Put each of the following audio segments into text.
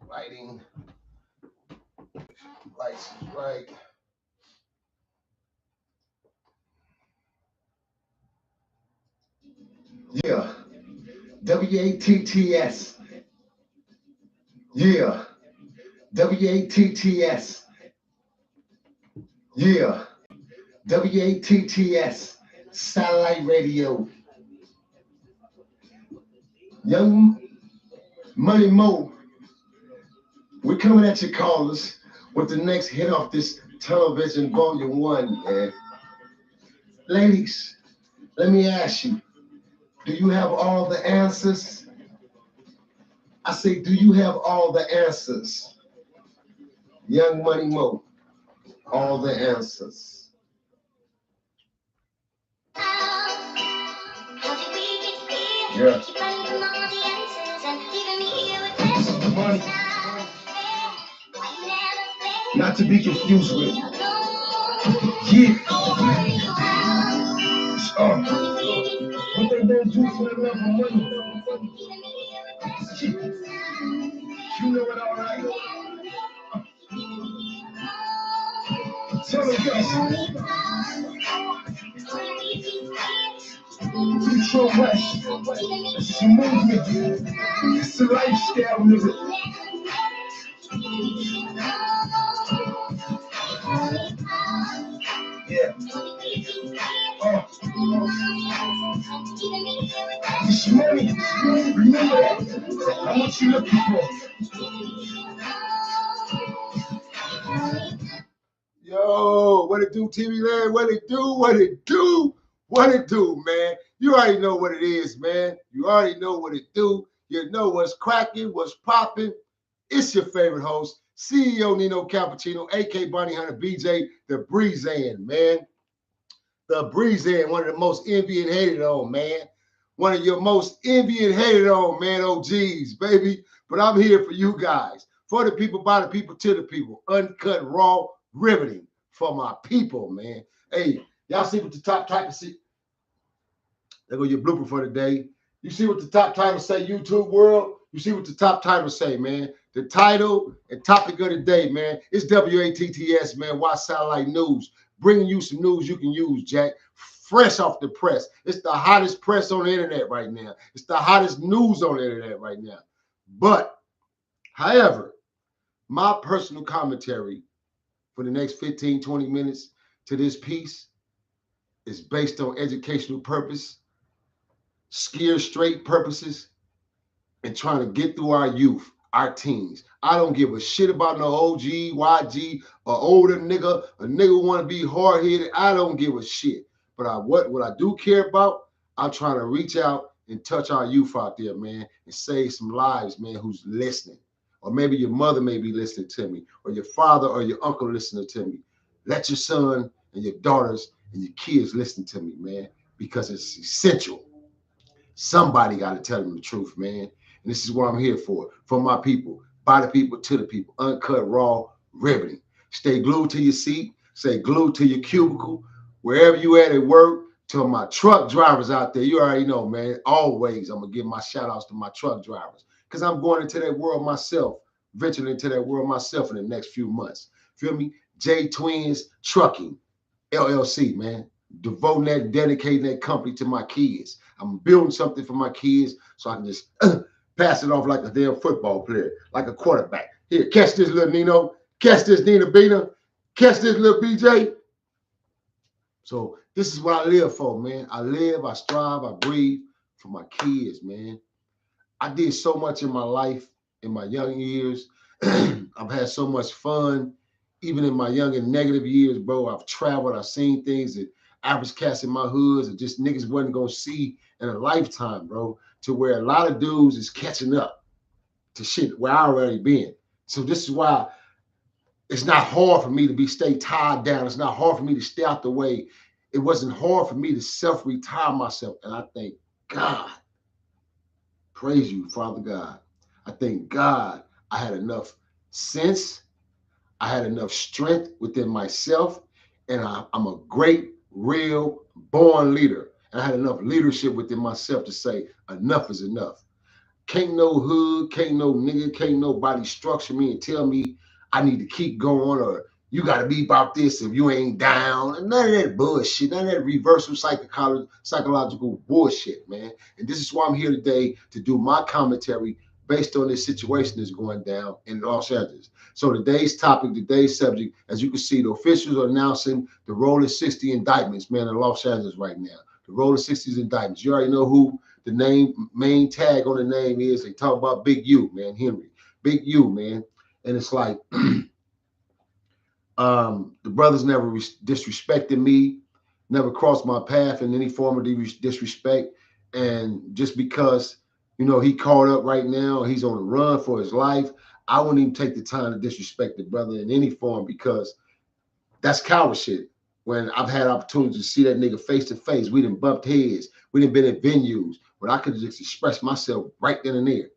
Lighting. Lights is right. Yeah. WATTS. Yeah. WATTS. Yeah. WATTS. Satellite radio. Young Money Mo. We're coming at you, callers, with the next hit off this television volume 1, man. Ladies, let me ask you, do you have all the answers? I say, do you have all the answers? Young Money Mo, all the answers. Yeah. Money. Not to be confused with. Yeah. What they gonna do for the love of money? You know it all right. Tell them guys. Control West. It's a movement. It's a lifestyle, nigga. Yeah. It's money. Remember that. I'm what you looking for. Yo, what it do, TV land? What it do? What it do? What it do, man? You already know what it is, man. You already know what it do. You know what's cracking, what's popping. It's your favorite host, CEO Nino Cappucino, A.K. Bonnie Hunter, BJ, the Breezan, man. The Breezan, one of the most envied and hated on, man. One of your most envied and hated on, man, OGs, baby. But I'm here for you guys, for the people, by the people, to the people. Uncut, raw, riveting for my people, man. Hey, y'all see what the top title see? There go your blooper for the day. You see what the top title say, YouTube world? You see what the top title say, man. The title and topic of the day, man. It's WATTS, man. WattsSatellite News. Bringing you some news you can use, Jack. Fresh off the press. It's the hottest press on the internet right now. It's the hottest news on the internet right now. But, however, my personal commentary for the next 15, 20 minutes to this piece is based on educational purpose, scare straight purposes, and trying to get through our youth, our teens. I don't give a shit about no OG, YG, or older nigga, a nigga want to be hard-headed. I don't give a shit. But what I do care about, I'm trying to reach out and touch our youth out there, man, and save some lives, man, who's listening. Or maybe your mother may be listening to me, or your father or your uncle listening to me. Let your son and your daughters and your kids listen to me, man, because it's essential. Somebody got to tell them the truth, man. And this is what I'm here for my people, by the people, to the people, uncut, raw, riveting. Stay glued to your seat, stay glued to your cubicle, wherever you at work. To my truck drivers out there, you already know, man, always I'm going to give my shout outs to my truck drivers because I'm going into that world myself, venturing into that world myself in the next few months. Feel me? J Twins Trucking, LLC, man. Devoting that, dedicating that company to my kids. I'm building something for my kids so I can just pass it off like a damn football player, like a quarterback. Here, catch this little Nino, catch this Nina Bina, catch this little BJ. So this is what I live for, man. I live, I strive, I breathe for my kids, man. I did so much in my life in my young years. I've had so much fun, even in my young and negative years, bro. I've traveled, I've seen things that average cats in my hoods and just niggas wasn't gonna see in a lifetime, bro. To where a lot of dudes is catching up to shit where I already been. So this is why it's not hard for me to stay tied down. It's not hard for me to stay out the way. It wasn't hard for me to self-retire myself. And I thank God. Praise you, Father God. I thank God I had enough sense. I had enough strength within myself. And I'm a great, real, born leader. And I had enough leadership within myself to say enough is enough. Can't no hood, can't no nigga, can't nobody structure me and tell me I need to keep going or you got to be about this if you ain't down. And none of that bullshit, none of that reversal psychological bullshit, man. And this is why I'm here today to do my commentary based on this situation that's going down in Los Angeles. So today's topic, today's subject, as you can see, the officials are announcing the rolling 60 indictments, man, in Los Angeles right now. The rolling 60s indictments. You already know who the main tag on the name is. They talk about Big U, man, Henry. Big U, man. And it's like, the brothers never disrespected me, never crossed my path in any form of disrespect. And just because, he caught up right now, he's on the run for his life, I wouldn't even take the time to disrespect the brother in any form because that's coward shit. When I've had opportunities to see that nigga face to face, we done bumped heads, we done been at venues where I could just express myself right then and there.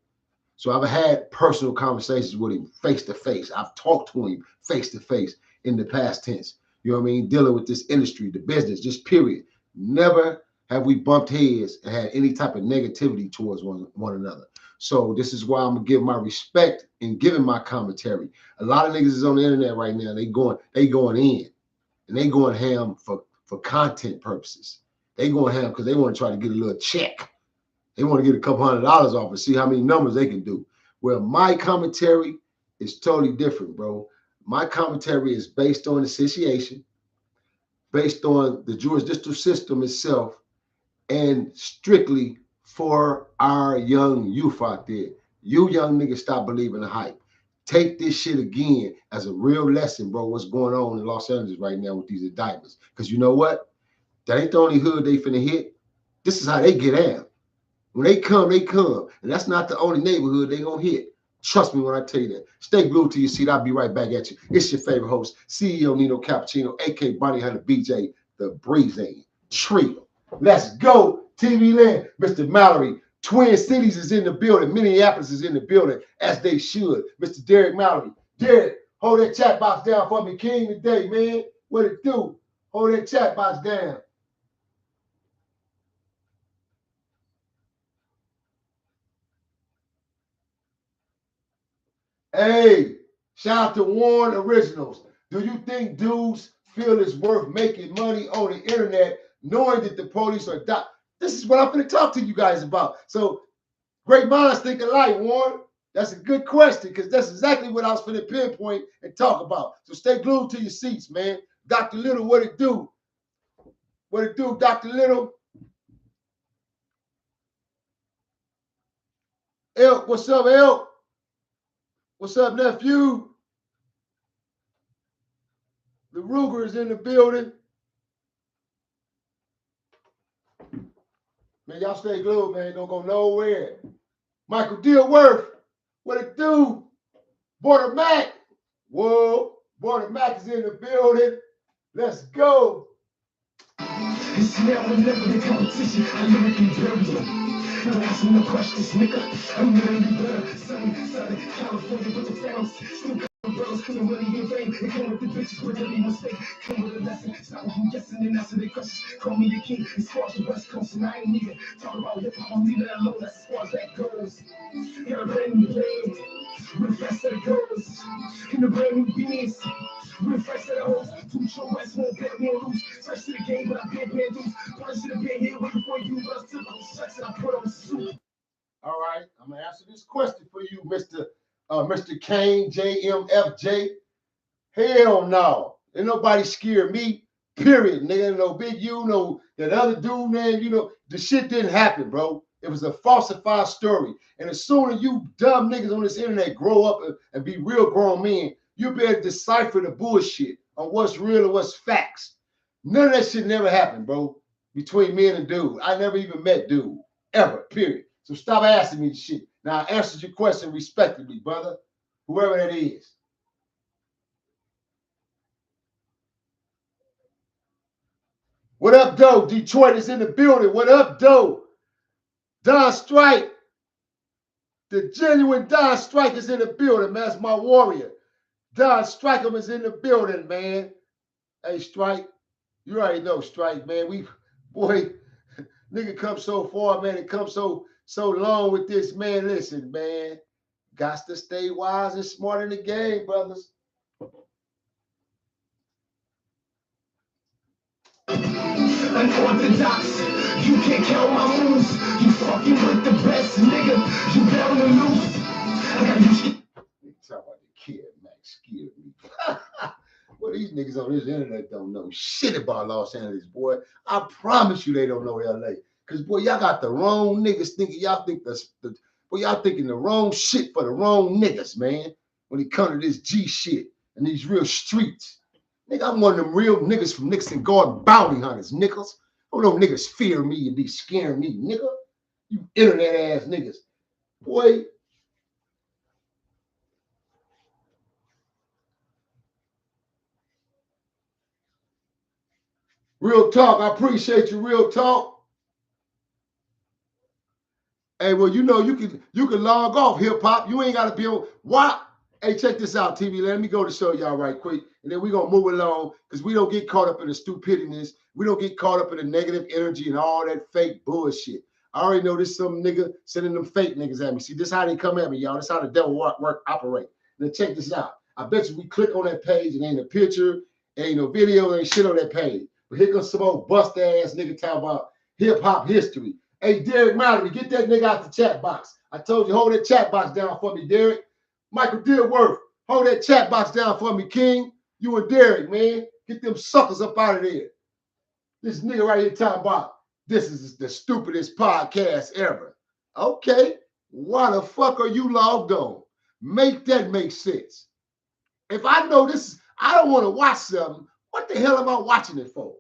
So I've had personal conversations with him face to face. I've talked to him face to face in the past tense. You know what I mean? Dealing with this industry, the business, just period. Never have we bumped heads and had any type of negativity towards one another. So this is why I'm gonna give my respect in giving my commentary. A lot of niggas is on the internet right now. They going in and they going ham for content purposes. They going ham because they want to try to get a little check. They want to get a couple $100 off and see how many numbers they can do. Well, my commentary is totally different, bro. My commentary is based on the situation, based on the jurisdictional system itself, and strictly for our young youth out there. You young niggas stop believing the hype. Take this shit again as a real lesson, bro, what's going on in Los Angeles right now with these indictments. Because you know what? That ain't the only hood they finna hit. This is how they get out. When they come, they come. And that's not the only neighborhood they gonna hit. Trust me when I tell you that. Stay glued to your seat. I'll be right back at you. It's your favorite host, CEO Nino Cappucino, a.k.a. Bonnie Hunter BJ, the Breezing Trio. Let's go, TV Land. Mr. Mallory, Twin Cities is in the building. Minneapolis is in the building, as they should. Mr. Derek Mallory. Derek, hold that chat box down for me. King today, man. What it do? Hold that chat box down. Hey, shout out to Warren Originals. Do you think dudes feel it's worth making money on the internet knowing that the police are This is what I'm going to talk to you guys about. So, great minds think alike, Warren. That's a good question because that's exactly what I was going to pinpoint and talk about. So stay glued to your seats, man. Dr. Little, what it do? What it do, Dr. Little? Elk, what's up, Elk? What's up, nephew? The Ruger is in the building. Man, y'all stay glued, man. Don't go nowhere. Michael Dealworth, what it do? Border Mac. Whoa, Border Mac is in the building. Let's go. It's never the competition. I lyrically build it. Don't ask me no questions, nigga. I'm really better. Southern California with the phantoms. Still umbrellas, cause I'm really in vain. They come with the bitches with every mistake. Come with a lesson. Stop what I'm guessing and answer their questions. Call me the king. As far as the West Coast, and I ain't even talking about hip hop. I'm leaving that alone. That's as far as that goes. Got a brand new blade. Real fast that it goes. In the brand new beans. Real fresh that it holds. Two show West won't bet me on loose. Fresh to the game, but I can't pay dues. Probably should have been here waiting for you, but I still got sex and I put on a suit. All right, I'm gonna answer this question for you, Mr. Kane, JMFJ. Hell no. Ain't nobody scared me. Period. Nigga, no Big U, no that other dude, man. The shit didn't happen, bro. It was a falsified story. And as soon as you dumb niggas on this internet grow up and be real grown men, you better decipher the bullshit on what's real and what's facts. None of that shit never happened, bro. Between me and a dude. I never even met dude. Ever. Period. So stop asking me the shit. Now I answered your question respectively, brother. Whoever that is. What up, Doe? Detroit is in the building. What up, Doe? Don Strike. The genuine Don Strike is in the building, man. That's my warrior. Don Strike is in the building, man. Hey, Strike. You already know, Strike, man. Boy, nigga come so far, man. It comes so so long with this, man. Listen, man. Got to stay wise and smart in the game, brothers. Unorthodox, you can't count my moves. You fucking with the best, nigga. You down to lose. I got you. Talk about the kid, Max, scared me. Well, these niggas on this internet don't know shit about Los Angeles, boy. I promise you they don't know LA. Cause boy, y'all got the wrong niggas thinking y'all think boy, y'all thinking the wrong shit for the wrong niggas, man. When it comes to this G shit and these real streets. Nigga, I'm one of them real niggas from Nixon Guard bounty hunters, niggas. Don't no niggas fear me and be scaring me, nigga. You internet ass niggas. Boy. Real talk. I appreciate you, real talk. Hey, well, you know, you can log off hip hop. You ain't gotta be on what? Hey, check this out, TV. Let me go to show y'all right quick. And then we're gonna move along because we don't get caught up in the stupidness. We don't get caught up in the negative energy and all that fake bullshit. I already know this some nigga sending them fake niggas at me. See, this how they come at me, y'all. This how the devil work operate. Now check this out. I bet you we click on that page and ain't a picture, ain't no video, ain't shit on that page. But here comes some old bust ass nigga talking about hip hop history. Hey, Derek Mallory, get that nigga out the chat box. I told you, hold that chat box down for me, Derek. Michael Dearworth, hold that chat box down for me, King. You and Derek, man. Get them suckers up out of there. This nigga right here talking about this is the stupidest podcast ever. Okay, why the fuck are you logged on? Make that make sense. If I know this, I don't want to watch something, what the hell am I watching it for?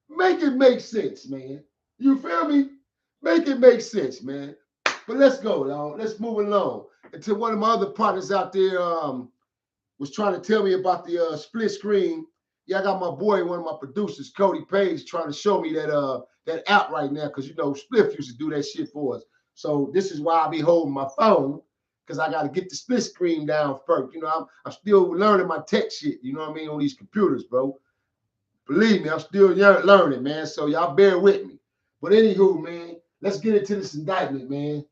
Make it make sense, man. You feel me? Make it make sense, man. But let's go, y'all. Let's move along. Until one of my other partners out there was trying to tell me about the split screen. Yeah, I got my boy, one of my producers, Cody Page, trying to show me that app right now because, you know, Spliff used to do that shit for us. So this is why I be holding my phone because I got to get the split screen down first. You know, I'm still learning my tech shit, you know what I mean, on these computers, bro. Believe me, I'm still learning, man. So y'all bear with me. But anywho, man, let's get into this indictment, man.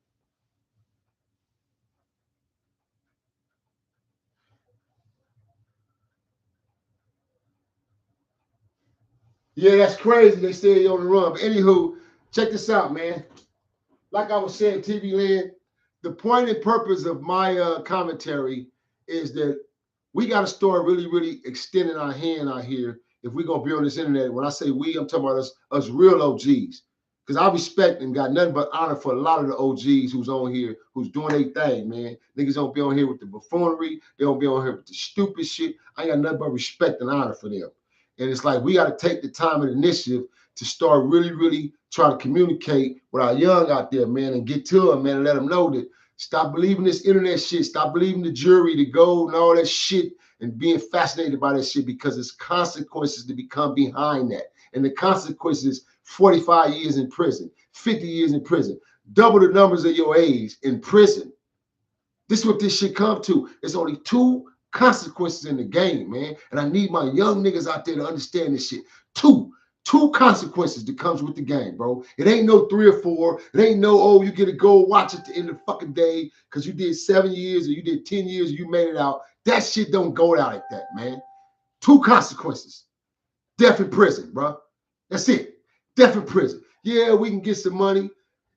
Yeah, that's crazy. They say you're on the run. But anywho, check this out, man. Like I was saying, TV Land, the point and purpose of my commentary is that we got to start really, really extending our hand out here if we're going to be on this internet. When I say we, I'm talking about us real OGs. Because I respect and got nothing but honor for a lot of the OGs who's on here, who's doing their thing, man. Niggas don't be on here with the buffoonery. They don't be on here with the stupid shit. I ain't got nothing but respect and honor for them. And it's like we got to take the time and initiative to start really, really trying to communicate with our young out there, man, and get to them, man, and let them know that stop believing this internet shit. Stop believing the jury, the gold, and all that shit, and being fascinated by that shit because there's consequences to become behind that. And the consequences, 45 years in prison, 50 years in prison, double the numbers of your age in prison. This is what this shit come to. It's only two consequences in the game, man. And I need my young niggas out there to understand this shit. Two consequences that comes with the game, bro. It ain't no 3 or 4. It ain't no, oh, you get to go watch at the end of the fucking day because you did 7 years or you did 10 years and you made it out. That shit don't go out like that, man. 2 consequences. Death in prison, bro. That's it. Death in prison. Yeah, we can get some money.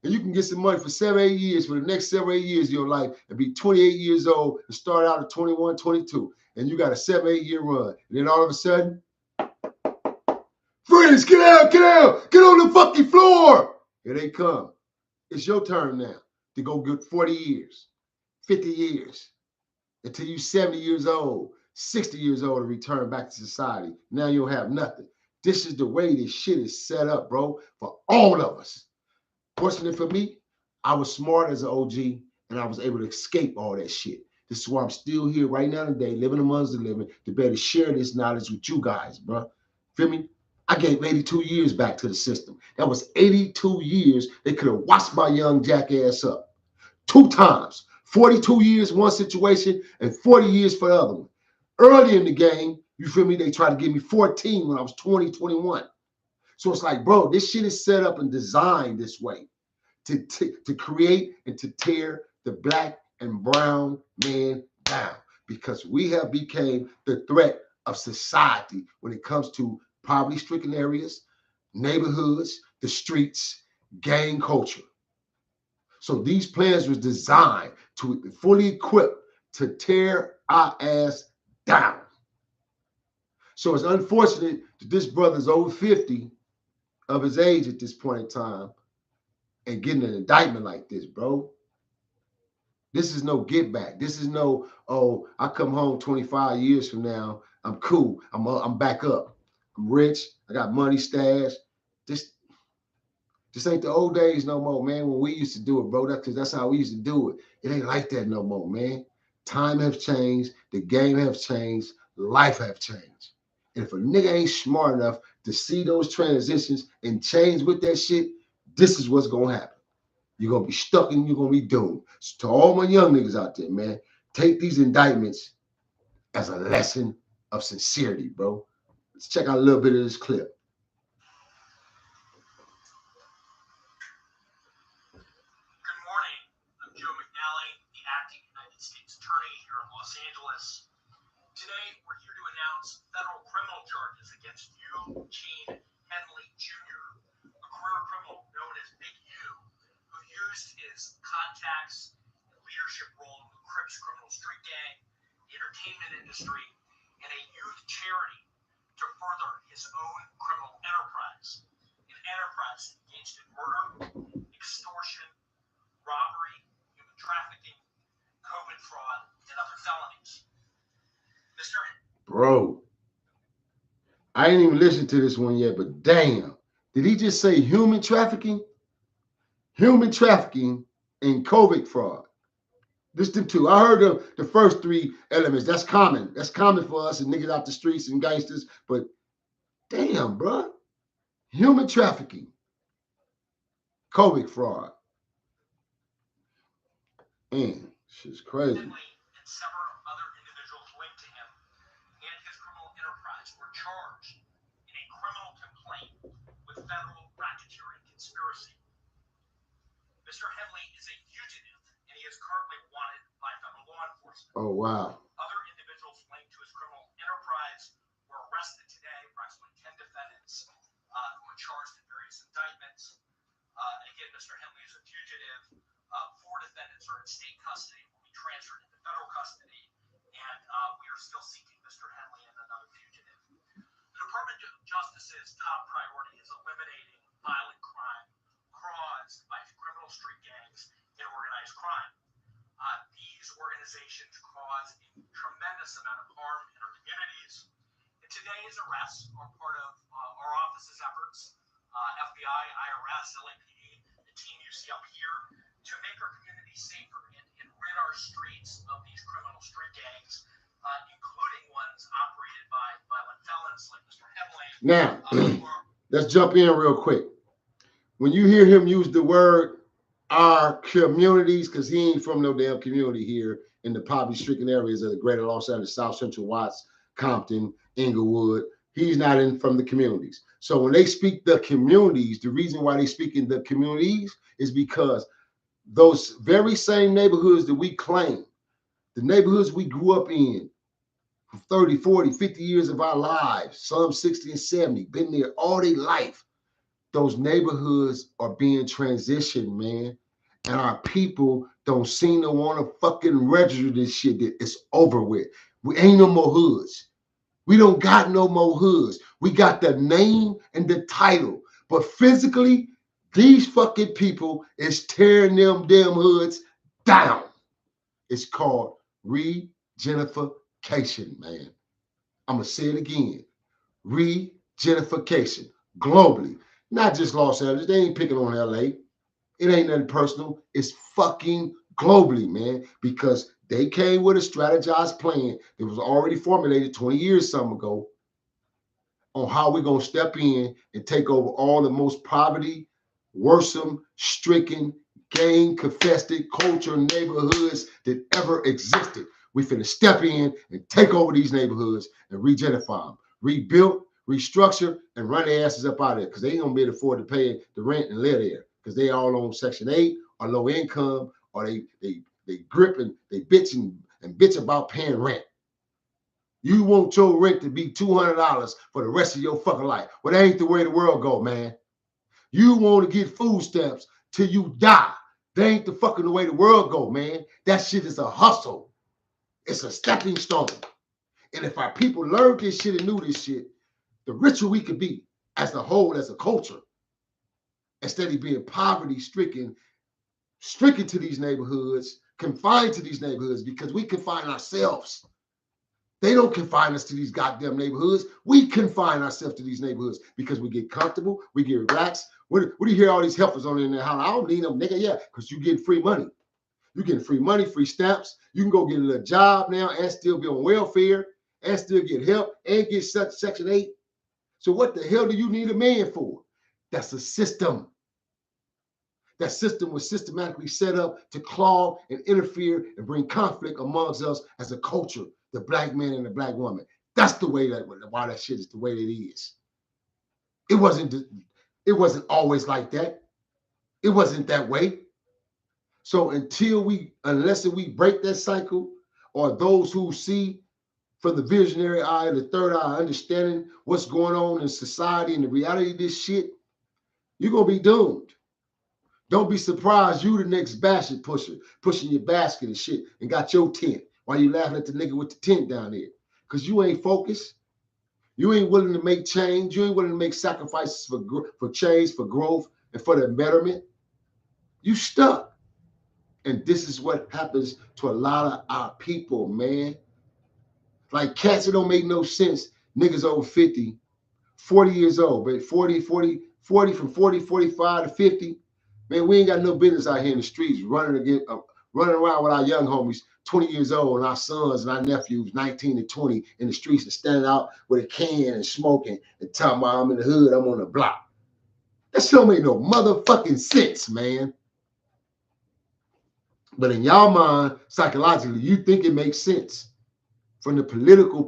And you can get some money for 7, 8 years, for the next 7, 8 years of your life, and be 28 years old and start out at 21, 22. And you got a 7, 8 year run. And then all of a sudden, freeze, get out, get on the fucking floor. Here they come. It's your turn now to go get 40 years, 50 years, until you 70 years old, 60 years old to return back to society. Now you'll have nothing. This is the way this shit is set up, bro, for all of us. Fortunately for me, I was smart as an OG and I was able to escape all that shit. This is why I'm still here right now today, living amongst the living, to be able to share this knowledge with you guys, bro. Feel me? I gave 82 years back to the system. That was 82 years they could have washed my young jackass up. 2 times. 42 years one situation and 40 years for the other one. Early in the game, you feel me, they tried to give me 14 when I was 20, 21. So it's like, bro, this shit is set up and designed this way to create and to tear the black and brown man down, because we have became the threat of society when it comes to poverty-stricken areas, neighborhoods, the streets, gang culture. So these plans was designed to fully equip to tear our ass down. So it's unfortunate that this brother's over 50 of his age at this point in time and getting an indictment like this, bro. This is no get back. This is no, oh, I come home 25 years from now, I'm cool. I'm back up. I'm rich. I got money stashed. This ain't the old days no more, man, when we used to do it, bro. That's how we used to do it. It ain't like that no more, man. Time has changed. The game has changed. Life have changed. And if a nigga ain't smart enough to see those transitions and change with that shit, this is what's going to happen. You're going to be stuck and you're going to be doomed. So to all my young niggas out there, man, take these indictments as a lesson of sincerity, bro. Let's check out a little bit of this clip. Los Angeles. Today, we're here to announce federal criminal charges against Eugene Henley Jr., a career criminal known as Big U, who used his contacts and leadership role in the Crips criminal street gang, the entertainment industry, and a youth charity to further his own criminal enterprise. An enterprise engaged in murder, extortion, robbery, human trafficking, COVID fraud, and other felonies. Bro, I ain't even listened to this one yet, but damn, did he just say human trafficking? Human trafficking and COVID fraud. This them two. I heard the first three elements. That's common. That's common for us and niggas out the streets and gangsters. But damn, bro, human trafficking, COVID fraud. Man, shit's crazy. And several other individuals linked to him and his criminal enterprise were charged in a criminal complaint with federal racketeering conspiracy. Mr. Henley is a fugitive, and he is currently wanted by federal law enforcement. Oh, wow. Other individuals linked to his criminal enterprise were arrested today, approximately 10 defendants who were charged in various indictments. Again, Mr. Henley is a fugitive. 4 defendants are in state custody, will be transferred into federal custody, and we are still seeking Mr. Henley and another fugitive. The Department of Justice's top priority is eliminating violent crime caused by criminal street gangs and organized crime. These organizations cause a tremendous amount of harm in our communities. And today's arrests are part of our office's efforts, FBI, IRS, LAPD, the team you see up here, to make our community safer and rid our streets of these criminal street gangs, including ones operated by violent felons like Mr. Henley. Now, let's jump in real quick. When you hear him use the word our communities, because he ain't from no damn community here in the poverty-stricken areas of the greater Los Angeles, South Central Watts, Compton, Inglewood, he's not in from the communities. So when they speak the communities, the reason why they speak in the communities is because those very same neighborhoods that we claim, the neighborhoods we grew up in for 30, 40, 50 years of our lives, some 60 and 70, been there all their life. Those neighborhoods are being transitioned, man. And our people don't seem to want to fucking register this shit that it's over with. We ain't no more hoods. We don't got no more hoods. We got the name and the title. But physically, these fucking people is tearing them damn hoods down. It's called regentrification, man. I'm going to say it again. Regentrification globally. Not just Los Angeles. They ain't picking on LA. It ain't nothing personal. It's fucking globally, man, because they came with a strategized plan that was already formulated 20 years some ago on how we're going to step in and take over all the most poverty, worrisome, stricken, gang-confested culture neighborhoods that ever existed. We finna step in and take over these neighborhoods and regentrify them, rebuild, restructure, and run their asses up out of there because they ain't gonna be able to afford to pay the rent and live there because they all on Section 8 or low income, or they grip and they bitch and bitch about paying rent. You want your rent to be $200 for the rest of your fucking life. Well, that ain't the way the world go, man. You want to get food stamps till you die. That ain't the fucking way the world go, man. That shit is a hustle. It's a stepping stone. And if our people learned this shit and knew this shit, the richer we could be as a whole, as a culture, instead of being poverty-stricken to these neighborhoods, confined to these neighborhoods, because we confine ourselves. They don't confine us to these goddamn neighborhoods. We confine ourselves to these neighborhoods because we get comfortable, we get relaxed. What do you hear all these helpers on in there? How I don't need them, nigga. Yeah, because you getting free money. You getting free money, free stamps. You can go get a little job now and still be on welfare and still get help and get Section 8. So what the hell do you need a man for? That's a system. That system was systematically set up to claw and interfere and bring conflict amongst us as a culture, the black man and the black woman. That's the way why that shit is the way it is. It wasn't always like that. It wasn't that way. So unless we break that cycle, or those who see from the visionary eye, the third eye, understanding what's going on in society and the reality of this shit, you're going to be doomed. Don't be surprised you the next basket pusher, pushing your basket and shit and got your tent while you laughing at the nigga with the tent down there. Because you ain't focused. You ain't willing to make change. You ain't willing to make sacrifices for change, for growth, and for the betterment. You stuck. And this is what happens to a lot of our people, man. Like cats, it don't make no sense. Niggas over 50, 40 years old, but 40, from 40, 45 to 50. Man, we ain't got no business out here in the streets running around with our young homies, 20 years old, and our sons and our nephews, 19 and 20, in the streets and standing out with a can and smoking and talking about I'm in the hood, I'm on the block. That shit don't make no motherfucking sense, man. But in y'all mind, psychologically, you think it makes sense from the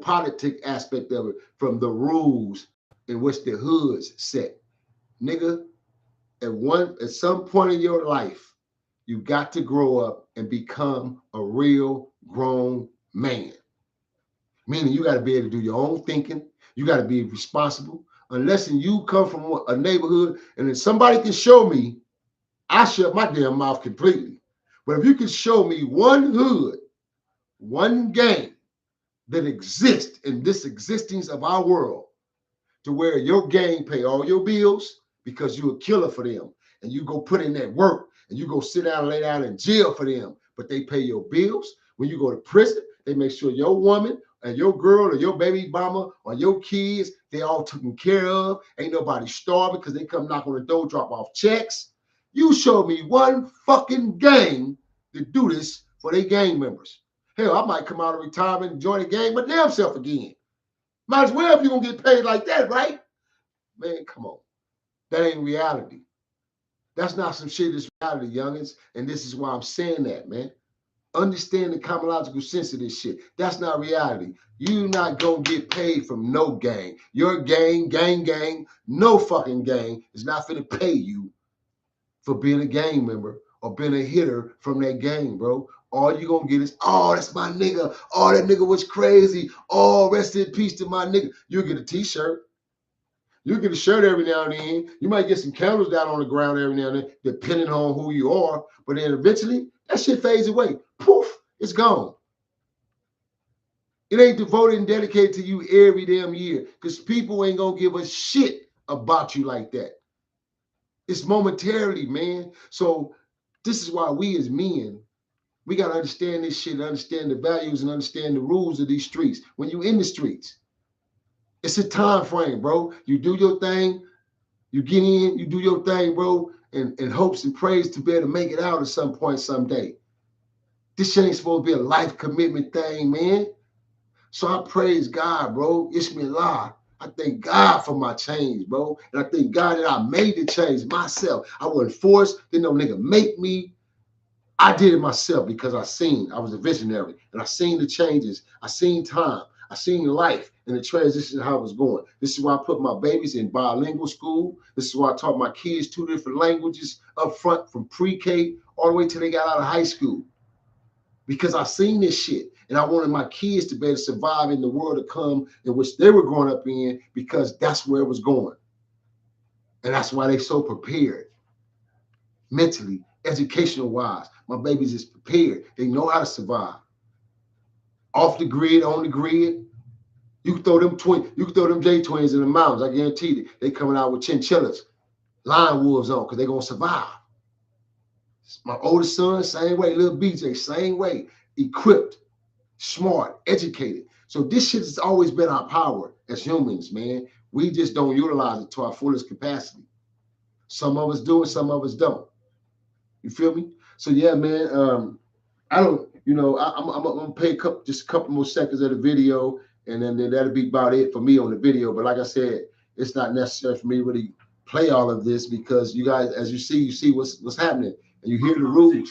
politic aspect of it, from the rules in which the hoods set. Nigga, at some point in your life, you got to grow up and become a real grown man. Meaning you got to be able to do your own thinking. You got to be responsible. Unless you come from a neighborhood and then somebody can show me, I shut my damn mouth completely. But if you can show me one hood, one gang that exists in this existence of our world, to where your gang pay all your bills because you're a killer for them, and you go put in that work, and you go sit down and lay down in jail for them, but they pay your bills. When you go to prison, they make sure your woman and your girl or your baby mama or your kids, they all taken care of. Ain't nobody starving because they come knock on the door, drop off checks. You show me one fucking gang that do this for their gang members. Hell, I might come out of retirement and join the gang, but damn self again. Might as well if you're going to get paid like that, right? Man, come on. That ain't reality. That's not some shit that's reality, youngins. And this is why I'm saying that, man. Understand the cosmological sense of this shit. That's not reality. You're not going to get paid from no gang. Your gang, no fucking gang is not finna pay you for being a gang member or being a hitter from that gang, bro. All you gonna get is, oh, that's my nigga. Oh, that nigga was crazy. Oh, rest in peace to my nigga. You'll get a t-shirt. You'll get a shirt every now and then. You might get some candles down on the ground every now and then, depending on who you are. But then eventually, that shit fades away. Poof, it's gone. It ain't devoted and dedicated to you every damn year, because people ain't gonna give a shit about you like that. It's momentarily, man. So this is why we as men, we got to understand this shit, understand the values and understand the rules of these streets. When you in the streets, it's a time frame, bro. You do your thing, you get in, you do your thing, bro, and hopes and prays to be able to make it out at some point someday. This shit ain't supposed to be a life commitment thing, man. So I praise God, bro. Ishmael. I thank God for my change, bro. And I thank God that I made the change myself. I wasn't forced. Didn't no nigga make me. I did it myself because I was a visionary, and I seen the changes. I seen time. I seen life and the transition, how it was going. This is why I put my babies in bilingual school. This is why I taught my kids 2 different languages up front from pre-K all the way till they got out of high school. Because I seen this shit. And I wanted my kids to be able to survive in the world to come in which they were growing up in, because that's where it was going. And that's why they so prepared. Mentally, educational wise, my babies is prepared. They know how to survive. Off the grid, on the grid. You can throw them J twins in the mountains. I guarantee you, they coming out with chinchillas, lion wolves on, because they're gonna survive. My oldest son, same way. Little BJ, same way. Equipped, smart, educated. So this shit has always been our power as humans, man. We just don't utilize it to our fullest capacity. Some of us do, and some of us don't. You feel me? So yeah, man. I don't, I'm gonna play just a couple more seconds of the video, and then that'll be about it for me on the video. But like I said, it's not necessary for me to really play all of this, because you guys, as you see what's happening, and you hear the rules.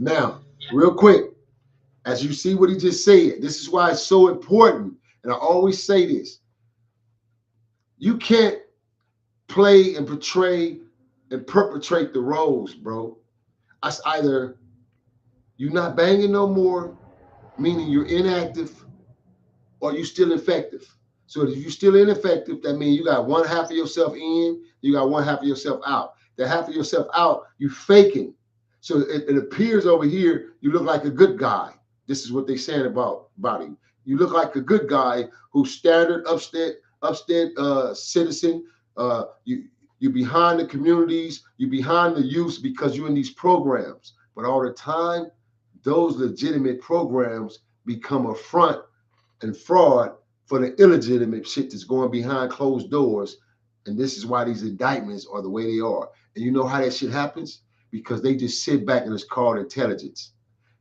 Now, real quick, as you see what he just said, this is why it's so important, and I always say this: you can't play and portray and perpetrate the roles, bro. That's either you're not banging no more, meaning you're inactive, or you still effective. So if you're still ineffective, that means you got one half of yourself in, you got one half of yourself out. The half of yourself out, you faking. So it appears over here, you look like a good guy. This is what they're saying about you. You look like a good guy who's standard, upstate citizen. You behind the communities, you behind the youth, because you're in these programs. But all the time, those legitimate programs become a front and fraud for the illegitimate shit that's going behind closed doors. And this is why these indictments are the way they are. And you know how that shit happens? Because they just sit back, and it's called intelligence.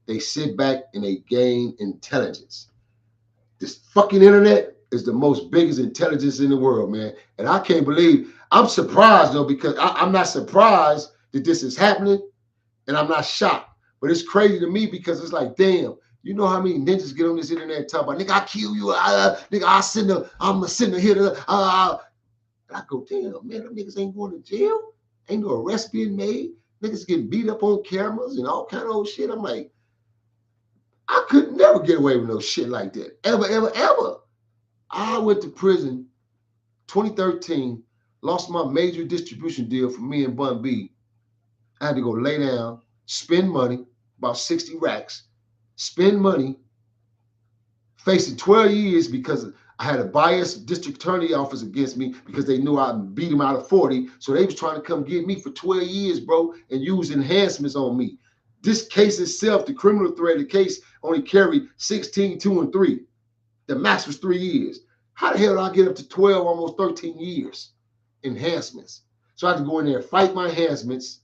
They sit back and they gain intelligence. This fucking internet is the most biggest intelligence in the world, man. And I can't believe, I'm surprised though, because I'm not surprised that this is happening, and I'm not shocked. But it's crazy to me, because it's like, damn, you know how many ninjas get on this internet and talk about, nigga, I kill you, nigga, I'm a sender here to, I go, damn, man, them niggas ain't going to jail. Ain't no arrest being made. Niggas getting beat up on cameras and all kind of old shit. I'm like, I could never get away with no shit like that. Ever, ever, ever. I went to prison 2013, lost my major distribution deal for me and Bun B. I had to go lay down, spend money, about 60 racks, spend money, facing 12 years because I had a biased district attorney office against me, because they knew I beat him out of 40. So they was trying to come get me for 12 years, bro, and use enhancements on me. This case itself, the criminal thread of the case, only carried 16, 2, and 3. The max was 3 years. How the hell did I get up to 12, almost 13 years enhancements? So I had to go in there and fight my enhancements,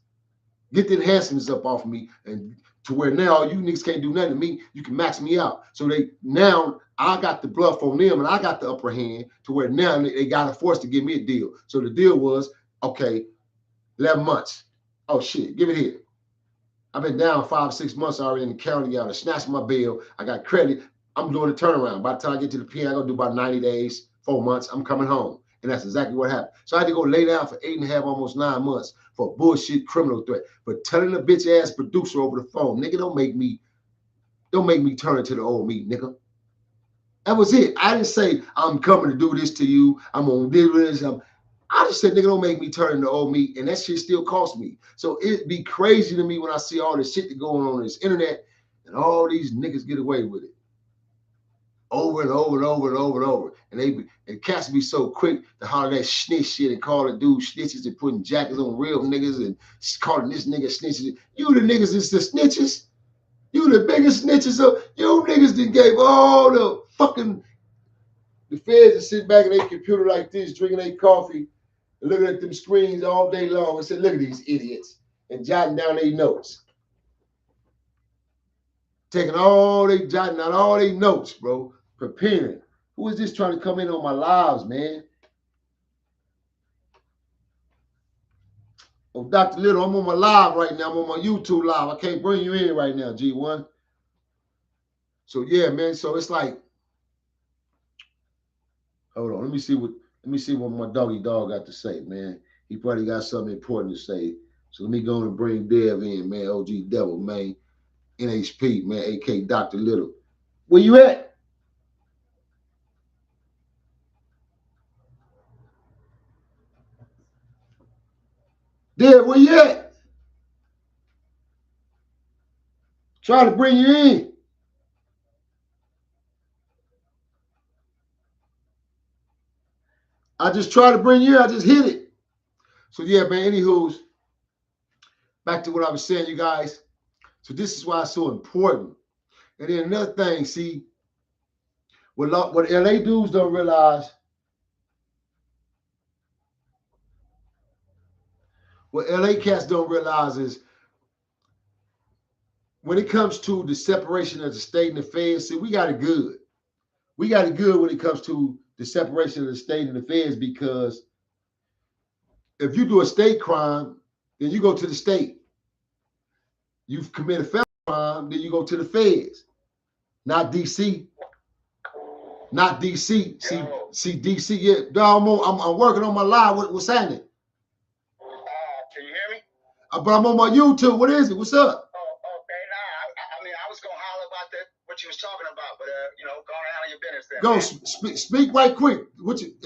get the enhancements up off of me, and to where now you niggas can't do nothing to me. You can max me out. So now I got the bluff on them, and I got the upper hand, to where now they got a force to give me a deal. So the deal was, okay, 11 months. Oh shit, give it here. I've been down 5 6 months already in the county. I snatched my bail. I got credit. I'm doing a turnaround. By the time I get to the PN, I'm gonna do about 90 days, 4 months. I'm coming home. And that's exactly what happened. So I had to go lay down for 8.5, almost 9 months for a bullshit criminal threat. But telling a bitch ass producer over the phone, nigga, don't make me turn into the old me, nigga. That was it. I didn't say I'm coming to do this to you. I'm gonna do this. I just said, nigga, don't make me turn into old me. And that shit still cost me. So it'd be crazy to me when I see all this shit that going on this internet, and all these niggas get away with it. Over and over and over and over and over. And cats be so quick to holler that snitch shit and call the dude snitches and putting jackets on real niggas and calling this nigga snitches. You the niggas is the snitches. You the biggest snitches. You niggas that gave all the fucking, the feds that sit back in their computer like this, drinking their coffee and looking at them screens all day long and said, look at these idiots, and jotting down their notes. Jotting down all their notes, bro. Preparing. Who is this trying to come in on my lives, man? Oh, Dr. Little, I'm on my live right now. I'm on my YouTube live. I can't bring you in right now, G1. So yeah, man. So it's like, hold on. Let me see what my doggy dog got to say, man. He probably got something important to say. So let me go and bring Dev in, man. OG Devil, man. NHP, man. AK Dr. Little. Where you at? Dev, where you at? Try to bring you in. I just tried to bring you in. I just hit it. So yeah, man. Anywho's, back to what I was saying, you guys. So this is why it's so important. And then another thing, see, what LA dudes don't realize, what LA cats don't realize is when it comes to the separation of the state and the feds, see, we got it good. We got it good when it comes to the separation of the state and the feds, because if you do a state crime, then you go to the state. You've committed a federal crime, then you go to the feds, not DC. Not DC. See DC. Yeah, I'm working on my live. What's happening? Can you hear me? But I'm on my YouTube. What is it? What's up? Oh, okay. Nah, I mean, I was gonna holler about what you was talking about, but you know, go on and handle your business then. Go speak right quick. What you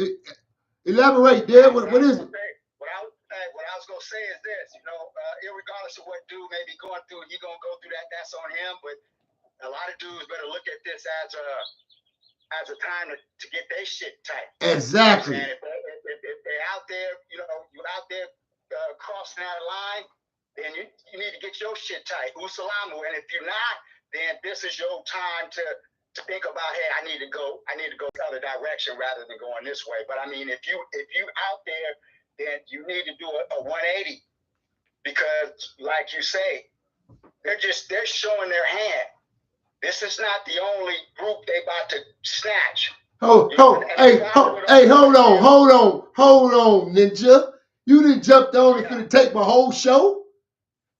elaborate, there? What is it? What I was gonna say is this, you know, irregardless of what dude may be going through, he gonna go through that. That's on him. But a lot of dudes better look at this as a time to get their shit tight. Exactly. And if they're out there, you know, you out there crossing that line, then you need to get your shit tight. Usalamu. And if you're not, then this is your time to think about, hey, I need to go the other direction rather than going this way. But I mean, if you out there, then you need to do a 180, because like you say, they're showing their hand. This is not the only group they about to snatch. Hold on, Ninja. You didn't jump on and finna take my whole show?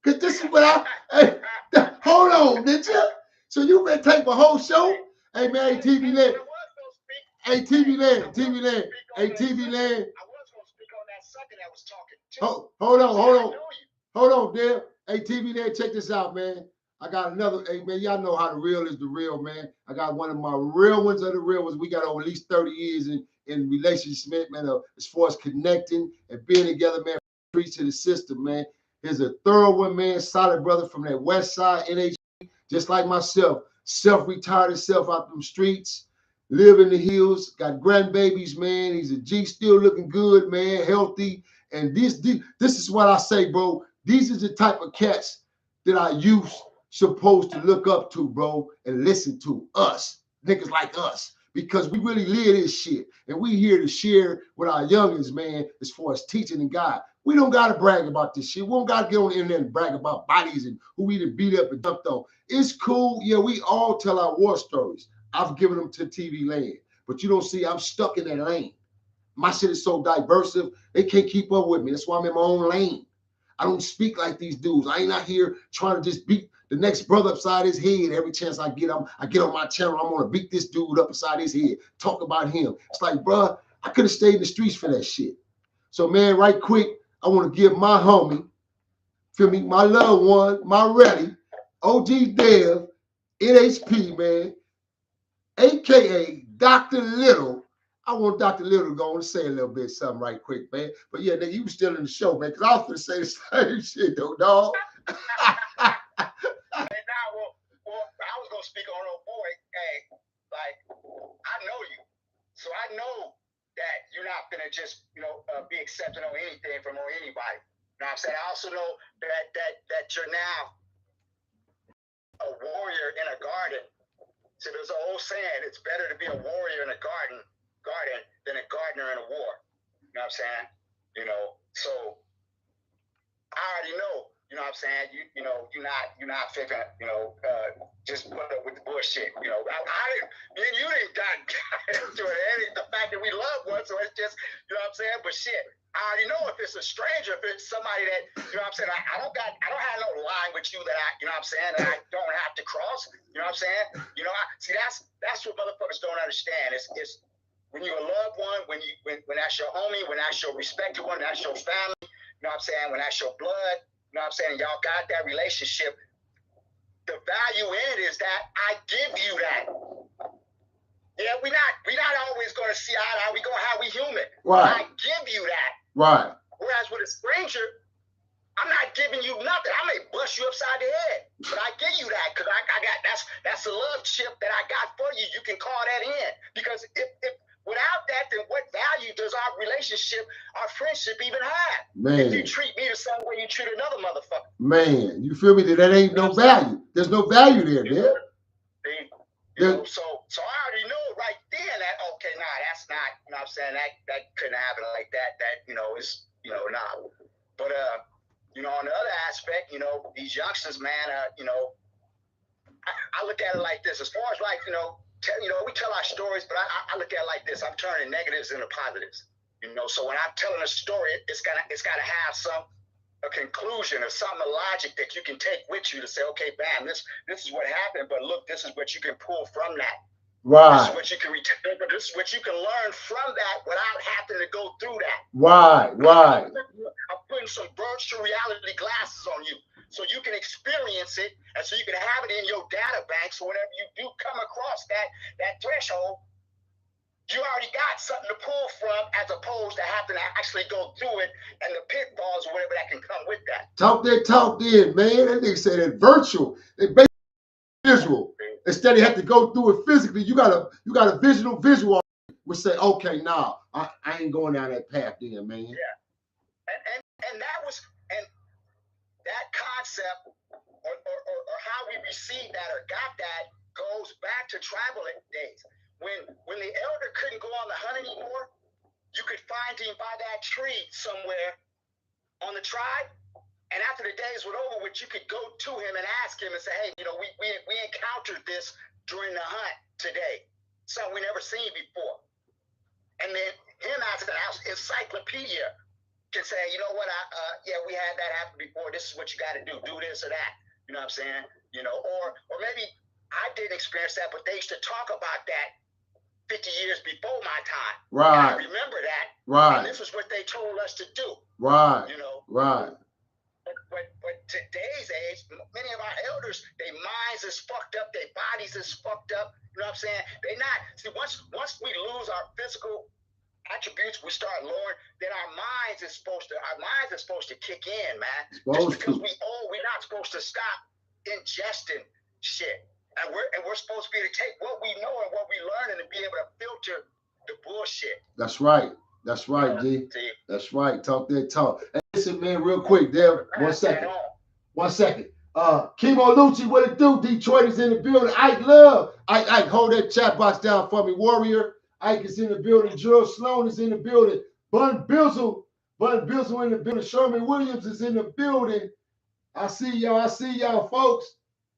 Cause this is what hold on, Ninja. So you better take my whole show? Hey man, hey TV Land. Hey TV Land. Hey TV Land. I was gonna speak on that sucker that was talking too. Hold on, there. Hey TV Land, check this out, man. I got another, hey man, y'all know how the real is the real, man. I got one of my real ones of the real ones. We got over at least 30 years in relationship, man, as far as connecting and being together, man, preach to the system, man. Here's a thorough one, man, solid brother from that west side, NH, just like myself, self-retired himself out them streets, live in the hills, got grandbabies, man. He's a G, still looking good, man, healthy. And this is what I say, bro. These are the type of cats that I use supposed to look up to, bro, and listen to us, niggas like us, because we really live this shit. And we here to share with our youngins, man, as far as teaching and God. We don't got to brag about this shit. We don't got to get on the internet and brag about bodies and who we done beat up and dumped on. It's cool. Yeah, we all tell our war stories. I've given them to TV Land. But you don't see, I'm stuck in that lane. My shit is so diverse, they can't keep up with me. That's why I'm in my own lane. I don't speak like these dudes. I ain't out here trying to just beat the next brother upside his head. Every chance I get on my channel, I'm gonna beat this dude up upside his head, talk about him. It's like, bro, I could have stayed in the streets for that shit. So, man, right quick, I want to give my homie, feel me, my loved one, my ready, OG Dev, NHP, man, aka Dr. Little. I want Dr. Little to go and say a little bit something right quick, man. But yeah, nigga, you was still in the show, man, because I was going to say the same shit, though, dog. I was gonna speak on old boy. Hey, like, I know you, so I know that you're not gonna just, you know, be accepting on anything from anybody. You know what I'm saying? I also know that you're now a warrior in a garden. So there's an old saying: it's better to be a warrior in a garden than a gardener in a war. You know what I'm saying? You know, so I already know. You know what I'm saying? You know, you're not flipping, you know, just put up with the bullshit. You know, you didn't got into it. The fact that we love one, so it's just, you know what I'm saying? But shit, I already know if it's a stranger, if it's somebody that, you know what I'm saying, I don't have no line with you that I, you know what I'm saying, that I don't have to cross. You know what I'm saying? You know, see, that's what motherfuckers don't understand. It's when you're a loved one, when that's your homie, when that's your respected one, that's your family, you know what I'm saying, when that's your blood, you know what I'm saying, y'all got that relationship. The value in it is that I give you that. Yeah, we're not always going to see eye to eye. We're going to how we human. Right. I give you that. Right. Whereas with a stranger, I'm not giving you nothing. I may bust you upside the head, but I give you that because I got that's the love chip that I got for you. You can call that in because if without that, then what value does our relationship, our friendship even have? Man. If you treat me the same way you treat another motherfucker. Man, you feel me? That ain't no value. There's no value there, man. You know, so I already know right then that okay, nah, that's not, you know what I'm saying, that couldn't happen like that. That, you know, is, you know, nah. But you know, on the other aspect, you know, these youngsters, man, you know, I look at it like this. As far as like, you know, we tell our stories, but I look at it like this. I'm turning negatives into positives. You know, so when I'm telling a story, it's gotta have a conclusion or some logic that you can take with you to say, okay, bam, this is what happened, but look, this is what you can pull from that. Right. This is what you can retain, but this is what you can learn from that without having to go through that. Right. I'm putting some virtual reality glasses on you so you can experience it and so you can have it in your data bank. So whenever you do come across that threshold, you already got something to pull from as opposed to having to actually go through it and the pitfalls or whatever that can come with that. Talk then, man. That nigga said it's virtual. They basically visual. Instead of have to go through it physically, you got a visual which say, okay, nah, I ain't going down that path then, man. Yeah. And that concept or how we received that or got that goes back to tribal days. When the elder couldn't go on the hunt anymore, you could find him by that tree somewhere on the tribe. And after the days were over with, you could go to him and ask him and say, hey, you know, we encountered this during the hunt today. Something we never seen before. And then him as an encyclopedia can say, you know what, yeah, we had that happen before. This is what you got to do. Do this or that. You know what I'm saying? You know, or maybe I didn't experience that, but they used to talk about that 50 years before my time. Right. And I remember that. Right. And this is what they told us to do. Right. You know. Right. But today's age, many of our elders, their minds is fucked up, their bodies is fucked up. You know what I'm saying? They not. See, once we lose our physical attributes, we start lowering, then our minds is supposed to kick in, man. Just because we're not supposed to stop ingesting shit. And we're supposed to be able to take what we know and what we learn and to be able to filter the bullshit. That's right. That's right, G. That's right. Talk that talk. Hey, listen, man, real quick, there. 1 second. 1 second. Chemo Lucci, what it do? Detroit is in the building. Ike Love. Ike, hold that chat box down for me, Warrior. Ike is in the building. Gerald Sloan is in the building. Bun Bizzle in the building. Sherman Williams is in the building. I see y'all, folks.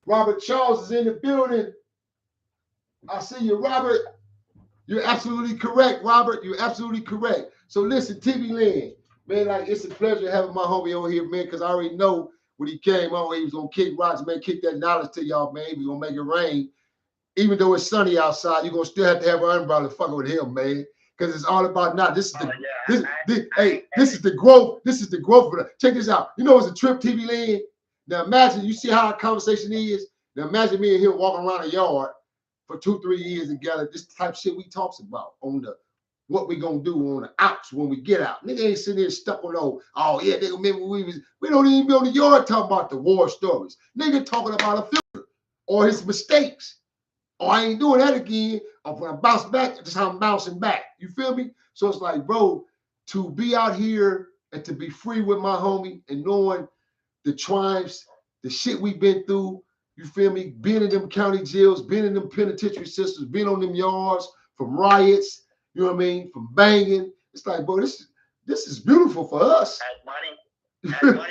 Robert Charles is in the building. I see you, Robert. You're absolutely correct, Robert. You're absolutely correct. So listen, TV Land, man, like it's a pleasure having my homie over here, man, because I already know when he came on, he was gonna kick rocks, man, kick that knowledge to y'all, man. We're gonna make it rain. Even though it's sunny outside, you're gonna still have to have an umbrella fucking with him, man. Because it's all about now. This is the growth. This is the growth. Check this out. You know it's a trip, TV Land. Now imagine, you see how our conversation is. Now imagine me and him walking around a yard for 2-3 years together. This type of shit we talks about on the what we gonna do on the outs when we get out. Nigga ain't sitting there stuck on oh yeah, nigga, remember we don't even be on the yard talking about the war stories. Nigga talking about a filter or his mistakes. Oh, I ain't doing that again. When I bounce back, that's how I'm bouncing back. You feel me? So it's like, bro, to be out here and to be free with my homie and knowing the tribes, the shit we've been through, you feel me? Being in them county jails, being in them penitentiary systems, being on them yards, from riots, you know what I mean? From banging. It's like, bro, this is beautiful for us. Had money put on my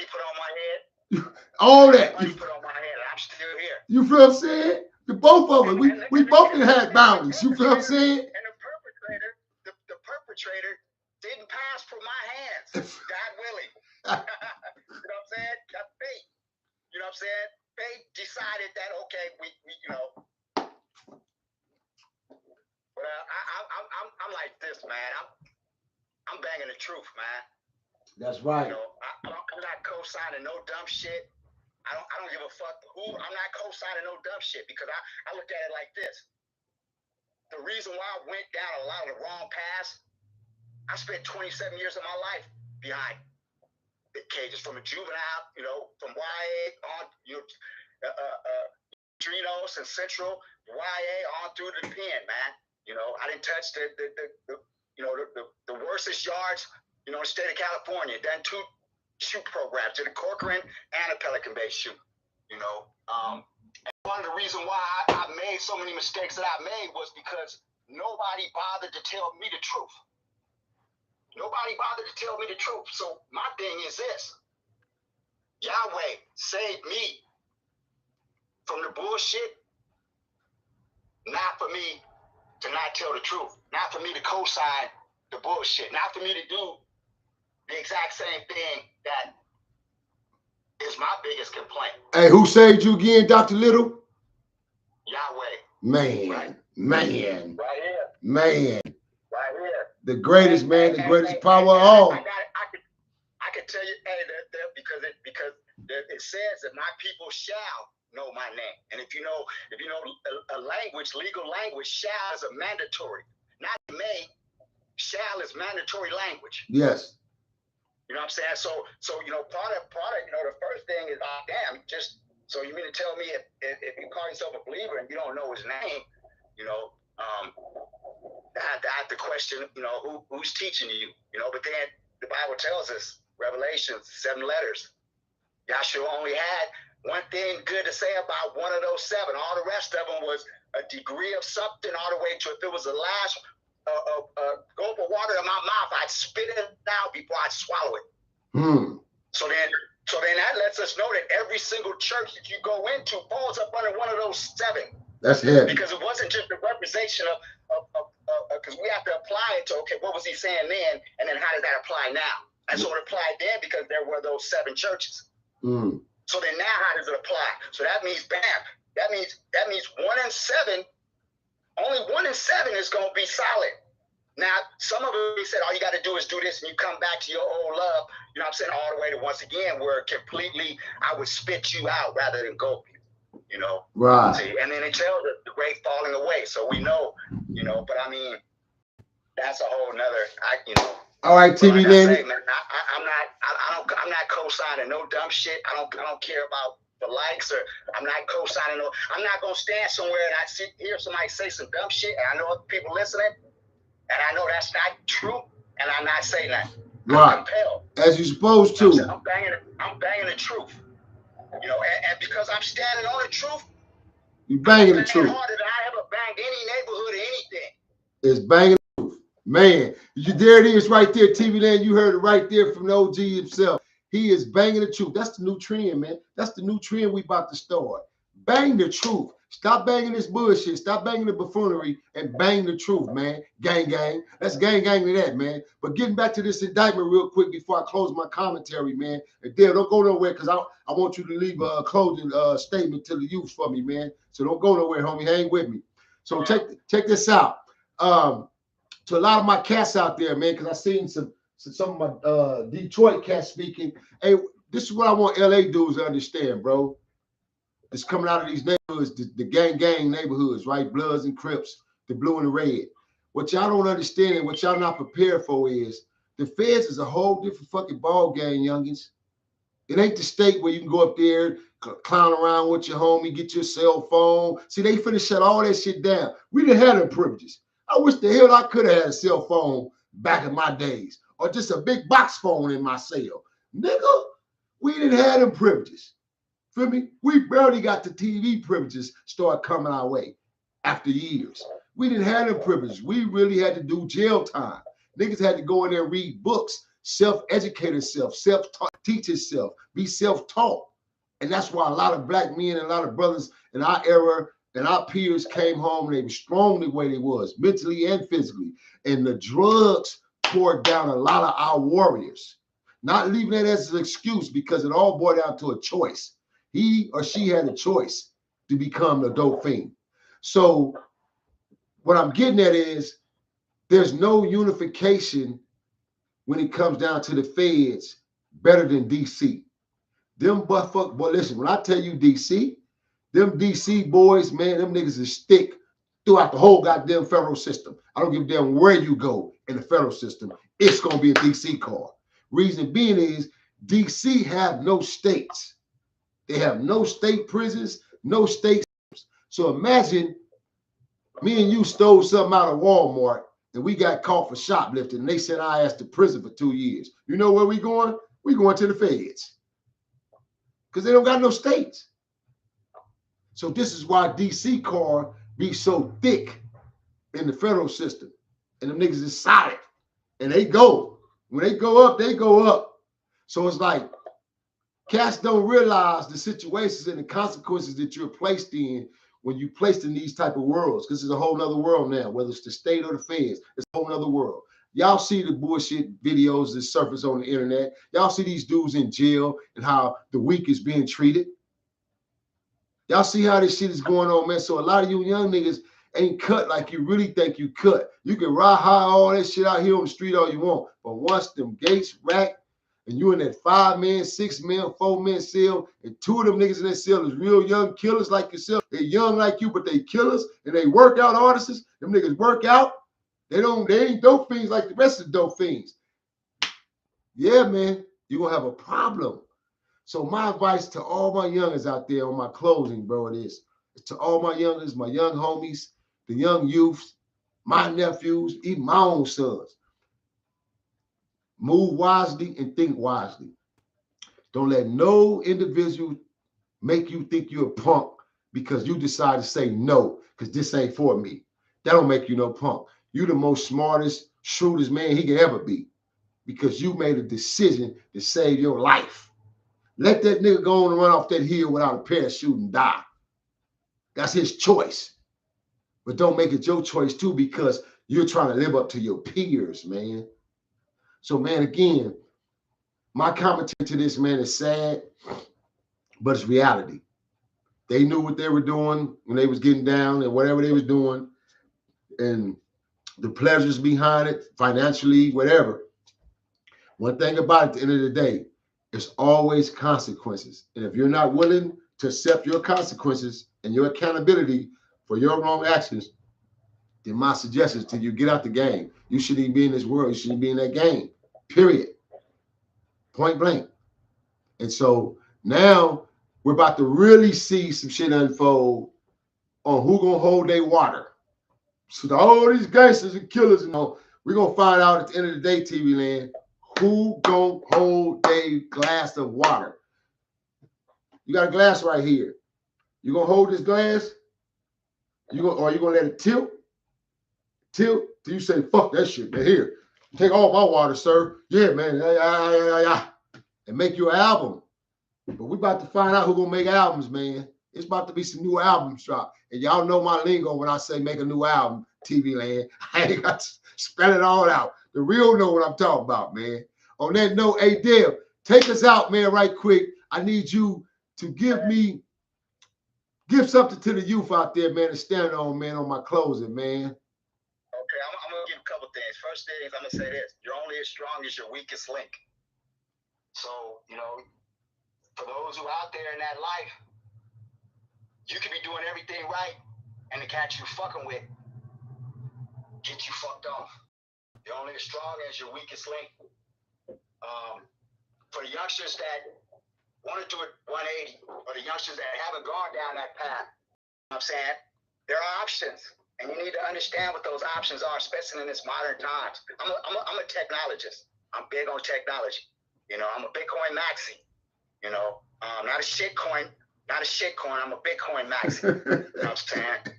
head. All that. Money put on my head, and I'm still here. You feel what I'm saying? The both of us, we both had boundaries. You feel what I'm saying? And the perpetrator didn't pass from my hands, God willing. You know what I'm saying? That's fate. You know what I'm saying? Fate decided that, okay, we you know. But I'm like this, man. I'm banging the truth, man. That's right. You know, I'm not co-signing no dumb shit. I don't give a fuck who. I'm not co-signing no dumb shit because I look at it like this. The reason why I went down a lot of the wrong paths, I spent 27 years of my life behind the cages, from a juvenile, you know, from YA on, you know, Trinos and Central, YA on through the pen, man. You know, I didn't touch the worstest yards, you know, in the state of California. Done 2 shoot programs, did a Corcoran and a Pelican Bay shoot, you know. And one of the reasons why I made so many mistakes that I made was because nobody bothered to tell me the truth. Nobody bothered to tell me the truth. So my thing is this: Yahweh, save me from the bullshit, not for me to not tell the truth, not for me to co-sign the bullshit, not for me to do the exact same thing that is my biggest complaint. Hey, who saved you again, Dr. Little? Yahweh. Man, Right. man, Right here. man. Right here. The greatest, man, the greatest power of all. I could tell you, hey, because it says that my people shall know my name. And if you know a language, legal language, shall is a mandatory, not may. Shall is mandatory language. Yes. You know what I'm saying? So you know, part of you know, the first thing is, damn, just so you mean to tell me if you call yourself a believer and you don't know his name, you know, I have to question, you know, who's teaching you, you know. But then the Bible tells us, Revelation 7 letters, Yahshua only had one thing good to say about one of those 7. All the rest of them was a degree of something, all the way to, if it was the last gulp of water in my mouth, I'd spit it out before I'd swallow it. So then that lets us know that every single church that you go into falls up under one of those 7. That's heavy. Because it wasn't just a representation of because we have to apply it to, okay, what was he saying then, and then how does that apply now? And so it applied then because there were those 7 churches. So then now how does it apply? So that means, bam, that means 1 in 7. Only 1 in 7 is going to be solid. Now, some of them said, all you got to do is do this, and you come back to your old love, you know what I'm saying, all the way to, once again, where completely I would spit you out rather than gulp you, you know. Right. See, and then it tells the great falling away. So we know, you know, but I mean, that's a whole nother, you know. All right, TV like Danny. I'm not co-signing no dumb shit. I don't care about the likes, or I'm not co-signing. I'm not gonna stand somewhere and hear somebody say some dumb shit, and I know other people listening, and I know that's not true, and I'm not saying that. Right. I'm compelled. As you're supposed to. I'm banging the truth. You know, and because I'm standing on the truth, you banging the truth. Harder than I ever banged any neighborhood or anything. It's banging the truth, man. There it is, right there, TV Land. You heard it right there from the OG himself. He is banging the truth. That's the new trend, man. That's the new trend we about to start. Bang the truth. Stop banging this bullshit. Stop banging the buffoonery and bang the truth, man. Gang, gang. Let's gang to that, man. But getting back to this indictment real quick before I close my commentary, man. And Dale, don't go nowhere, because I want you to leave a closing statement to the youth for me, man. So don't go nowhere, homie. Hang with me. So check this out. To a lot of my cats out there, man, because I seen some of my Detroit cats speaking. Hey, this is what I want LA dudes to understand, bro. It's coming out of these neighborhoods, the gang neighborhoods, right? Bloods and Crips, the blue and the red. What y'all don't understand and what y'all not prepared for is the feds is a whole different fucking ball game, youngins. It ain't the state where you can go up there, clown around with your homie, get your cell phone. See, they finna shut all that shit down. We didn't have them privileges. I wish the hell I could have had a cell phone back in my days, or just a big box phone in my cell. Nigga, we didn't have them privileges. Feel me? We barely got the TV privileges start coming our way after years. We didn't have them privileges. We really had to do jail time. Niggas had to go in there and read books, self-educate itself, self-teach itself, be self-taught. And that's why a lot of black men and a lot of brothers in our era and our peers came home and they were strong the way they was, mentally and physically. And the drugs poured down a lot of our warriors. Not leaving that as an excuse, because it all boiled down to a choice. He or she had a choice to become a dope fiend. So what I'm getting at is there's no unification when it comes down to the feds better than DC. Them buttfuck boy, listen, when I tell you DC, them DC boys, man, them niggas is stick throughout the whole goddamn federal system. I don't give a damn where you go in the federal system. It's gonna be a DC car. Reason being is DC have no states. They have no state prisons, no state. So imagine me and you stole something out of Walmart and we got caught for shoplifting and they sent our ass to prison for 2 years. You know where we going? We going to the feds. Because they don't got no states. So this is why DC car be so thick in the federal system. And them niggas is solid. And they go. When they go up, they go up. So it's like cats don't realize the situations and the consequences that you're placed in when you placed in these type of worlds. Because it's a whole nother world now, whether it's the state or the feds, it's a whole nother world. Y'all see the bullshit videos that surface on the internet. Y'all see these dudes in jail and how the weak is being treated. Y'all see how this shit is going on, man. So a lot of you young niggas ain't cut like you really think you cut. You can ride high all that shit out here on the street all you want. But once them gates rack and you in that 5-man, 6-man, 4-man cell, and 2 of them niggas in that cell is real young killers like yourself. They young like you, but they killers and they workout artists. Them niggas work out. They ain't dope fiends like the rest of the dope fiends. Yeah, man, you're gonna have a problem. So my advice to all my youngers out there on my closing, bro, it is to all my youngers, my young homies, the young youths, my nephews, even my own sons. Move wisely and think wisely. Don't let no individual make you think you're a punk because you decide to say no, because this ain't for me. That don't make you no punk. You the most smartest, shrewdest man he could ever be because you made a decision to save your life. Let that nigga go on and run off that hill without a parachute and die. That's his choice. But don't make it your choice too because you're trying to live up to your peers, man. So, man, again, my commentary to this, man, is sad, but it's reality. They knew what they were doing when they was getting down and whatever they was doing and the pleasures behind it, financially, whatever. One thing about it, at the end of the day, there's always consequences. And if you're not willing to accept your consequences and your accountability for your wrong actions, then my suggestion is to you get out the game. You shouldn't even be in this world. You shouldn't be in that game, period. Point blank. And so now we're about to really see some shit unfold on who gonna hold their water. So all these gangsters and killers, we're gonna find out at the end of the day, TV land, who gonna hold their glass of water. You got a glass right here. You gonna hold this glass? Or you gonna let it tilt? Tilt till you say, fuck that shit, man. Here, take all my water, sir. Yeah, man. And make your album. But we about to find out who gonna make albums, man. It's about to be some new albums drop. And y'all know my lingo when I say make a new album, TV land. I ain't got to spell it all out. The real know what I'm talking about, man. On that note, hey, Deb, take us out, man, right quick. I need you to give something to the youth out there, man, to stand on, man, on my closing, man. Okay, I'm going to give a couple things. First thing is I'm going to say this. You're only as strong as your weakest link. So, for those who are out there in that life, you could be doing everything right, and the cat you fucking with get you fucked off. You're only as strong as your weakest link. For the youngsters that want to do it 180, or the youngsters that haven't gone down that path, I'm saying there are options, and you need to understand what those options are, especially in this modern times. I'm a technologist. I'm big on technology. I'm a Bitcoin maxi. Not a shitcoin. Not a shitcoin. I'm a Bitcoin maxi. You know what I'm saying?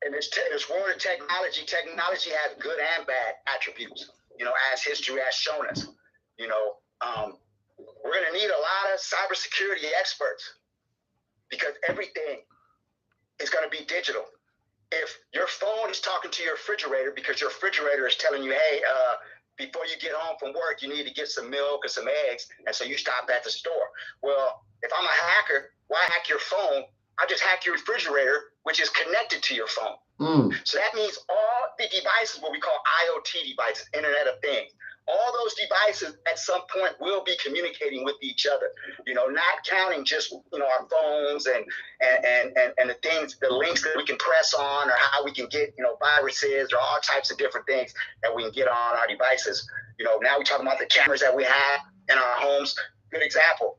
In this world of technology has good and bad attributes. As history has shown us. We're going to need a lot of cybersecurity experts because everything is going to be digital. if your phone is talking to your refrigerator because your refrigerator is telling you, hey, before you get home from work, you need to get some milk and some eggs, and so you stop at the store. Well, if I'm a hacker, why hack your phone? I just hack your refrigerator, which is connected to your phone. So that means all the devices, what we call IoT devices, Internet of Things, all those devices at some point will be communicating with each other. You know, not counting just, you know, our phones and the things, the links that we can press on, or how we can get, you know, viruses or all types of different things that we can get on our devices. You know, now we're talking about the cameras that we have in our homes. Good example,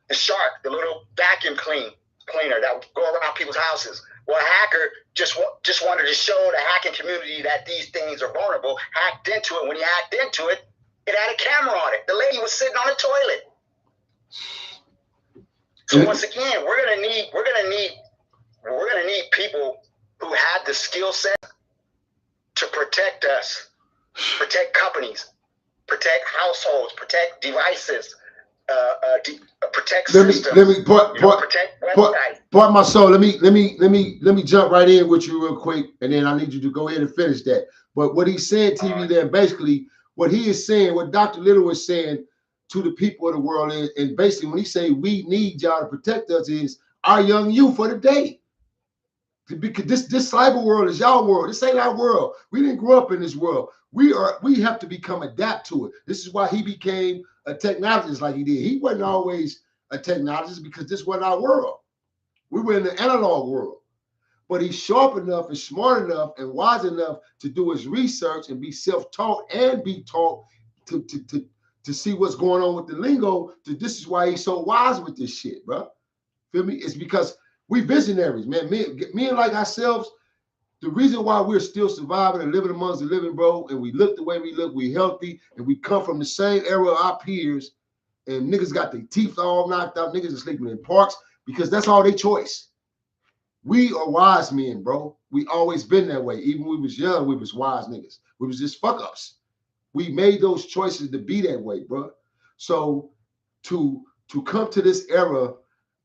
the Shark, the little vacuum cleaner that would go around people's houses. Well, a hacker just wanted to show the hacking community that these things are vulnerable, hacked into it. When he hacked into it, it had a camera on it. The lady was sitting on the toilet. So once again, we're gonna need people who have the skill set to protect us, protect companies, protect households, protect devices, protect systems. Let me protect websites. Part my soul. Let me jump right in with you real quick, and then I need you to go ahead and finish that. But what he's saying, TV, there, basically, what he is saying, what Dr. Little is saying to the people of the world is, and basically when he say we need y'all to protect us, is our young youth for the day. Because this cyber world is y'all world. This ain't our world. We didn't grow up in this world. We have to become adapt to it. This is why he became a technologist like he did. He wasn't always a technologist because this wasn't our world. We were in the analog world. But he's sharp enough and smart enough and wise enough to do his research and be self-taught and be taught to see what's going on with the lingo. This is why he's so wise with this shit, bro. Feel me? It's because we visionaries, man. Men like ourselves, the reason why we're still surviving and living amongst the living, bro, and we look the way we look, we healthy, and we come from the same era of our peers, and niggas got their teeth all knocked out, niggas are sleeping in parks, because that's all their choice. We are wise men, bro. We always been that way. Even when we was young, we was wise niggas. We was just fuck ups. We made those choices to be that way, bro. So to come to this era,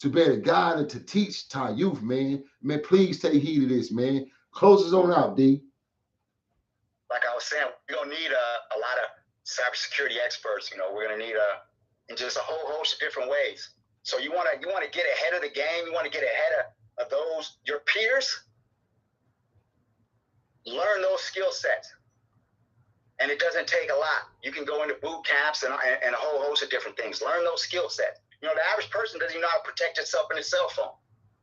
to be a guide and to teach to our youth, man, please take heed of this, man. Close us on out, D. Like I was saying, we're gonna need a lot of cybersecurity experts. You know, we're gonna need in just a whole host of different ways. So you wanna get ahead of the game. You wanna get ahead of those your peers. Learn those skill sets, and it doesn't take a lot. You can go into boot camps and a whole host of different things. Learn those skill sets. You know, the average person doesn't even know how to protect itself in a cell phone.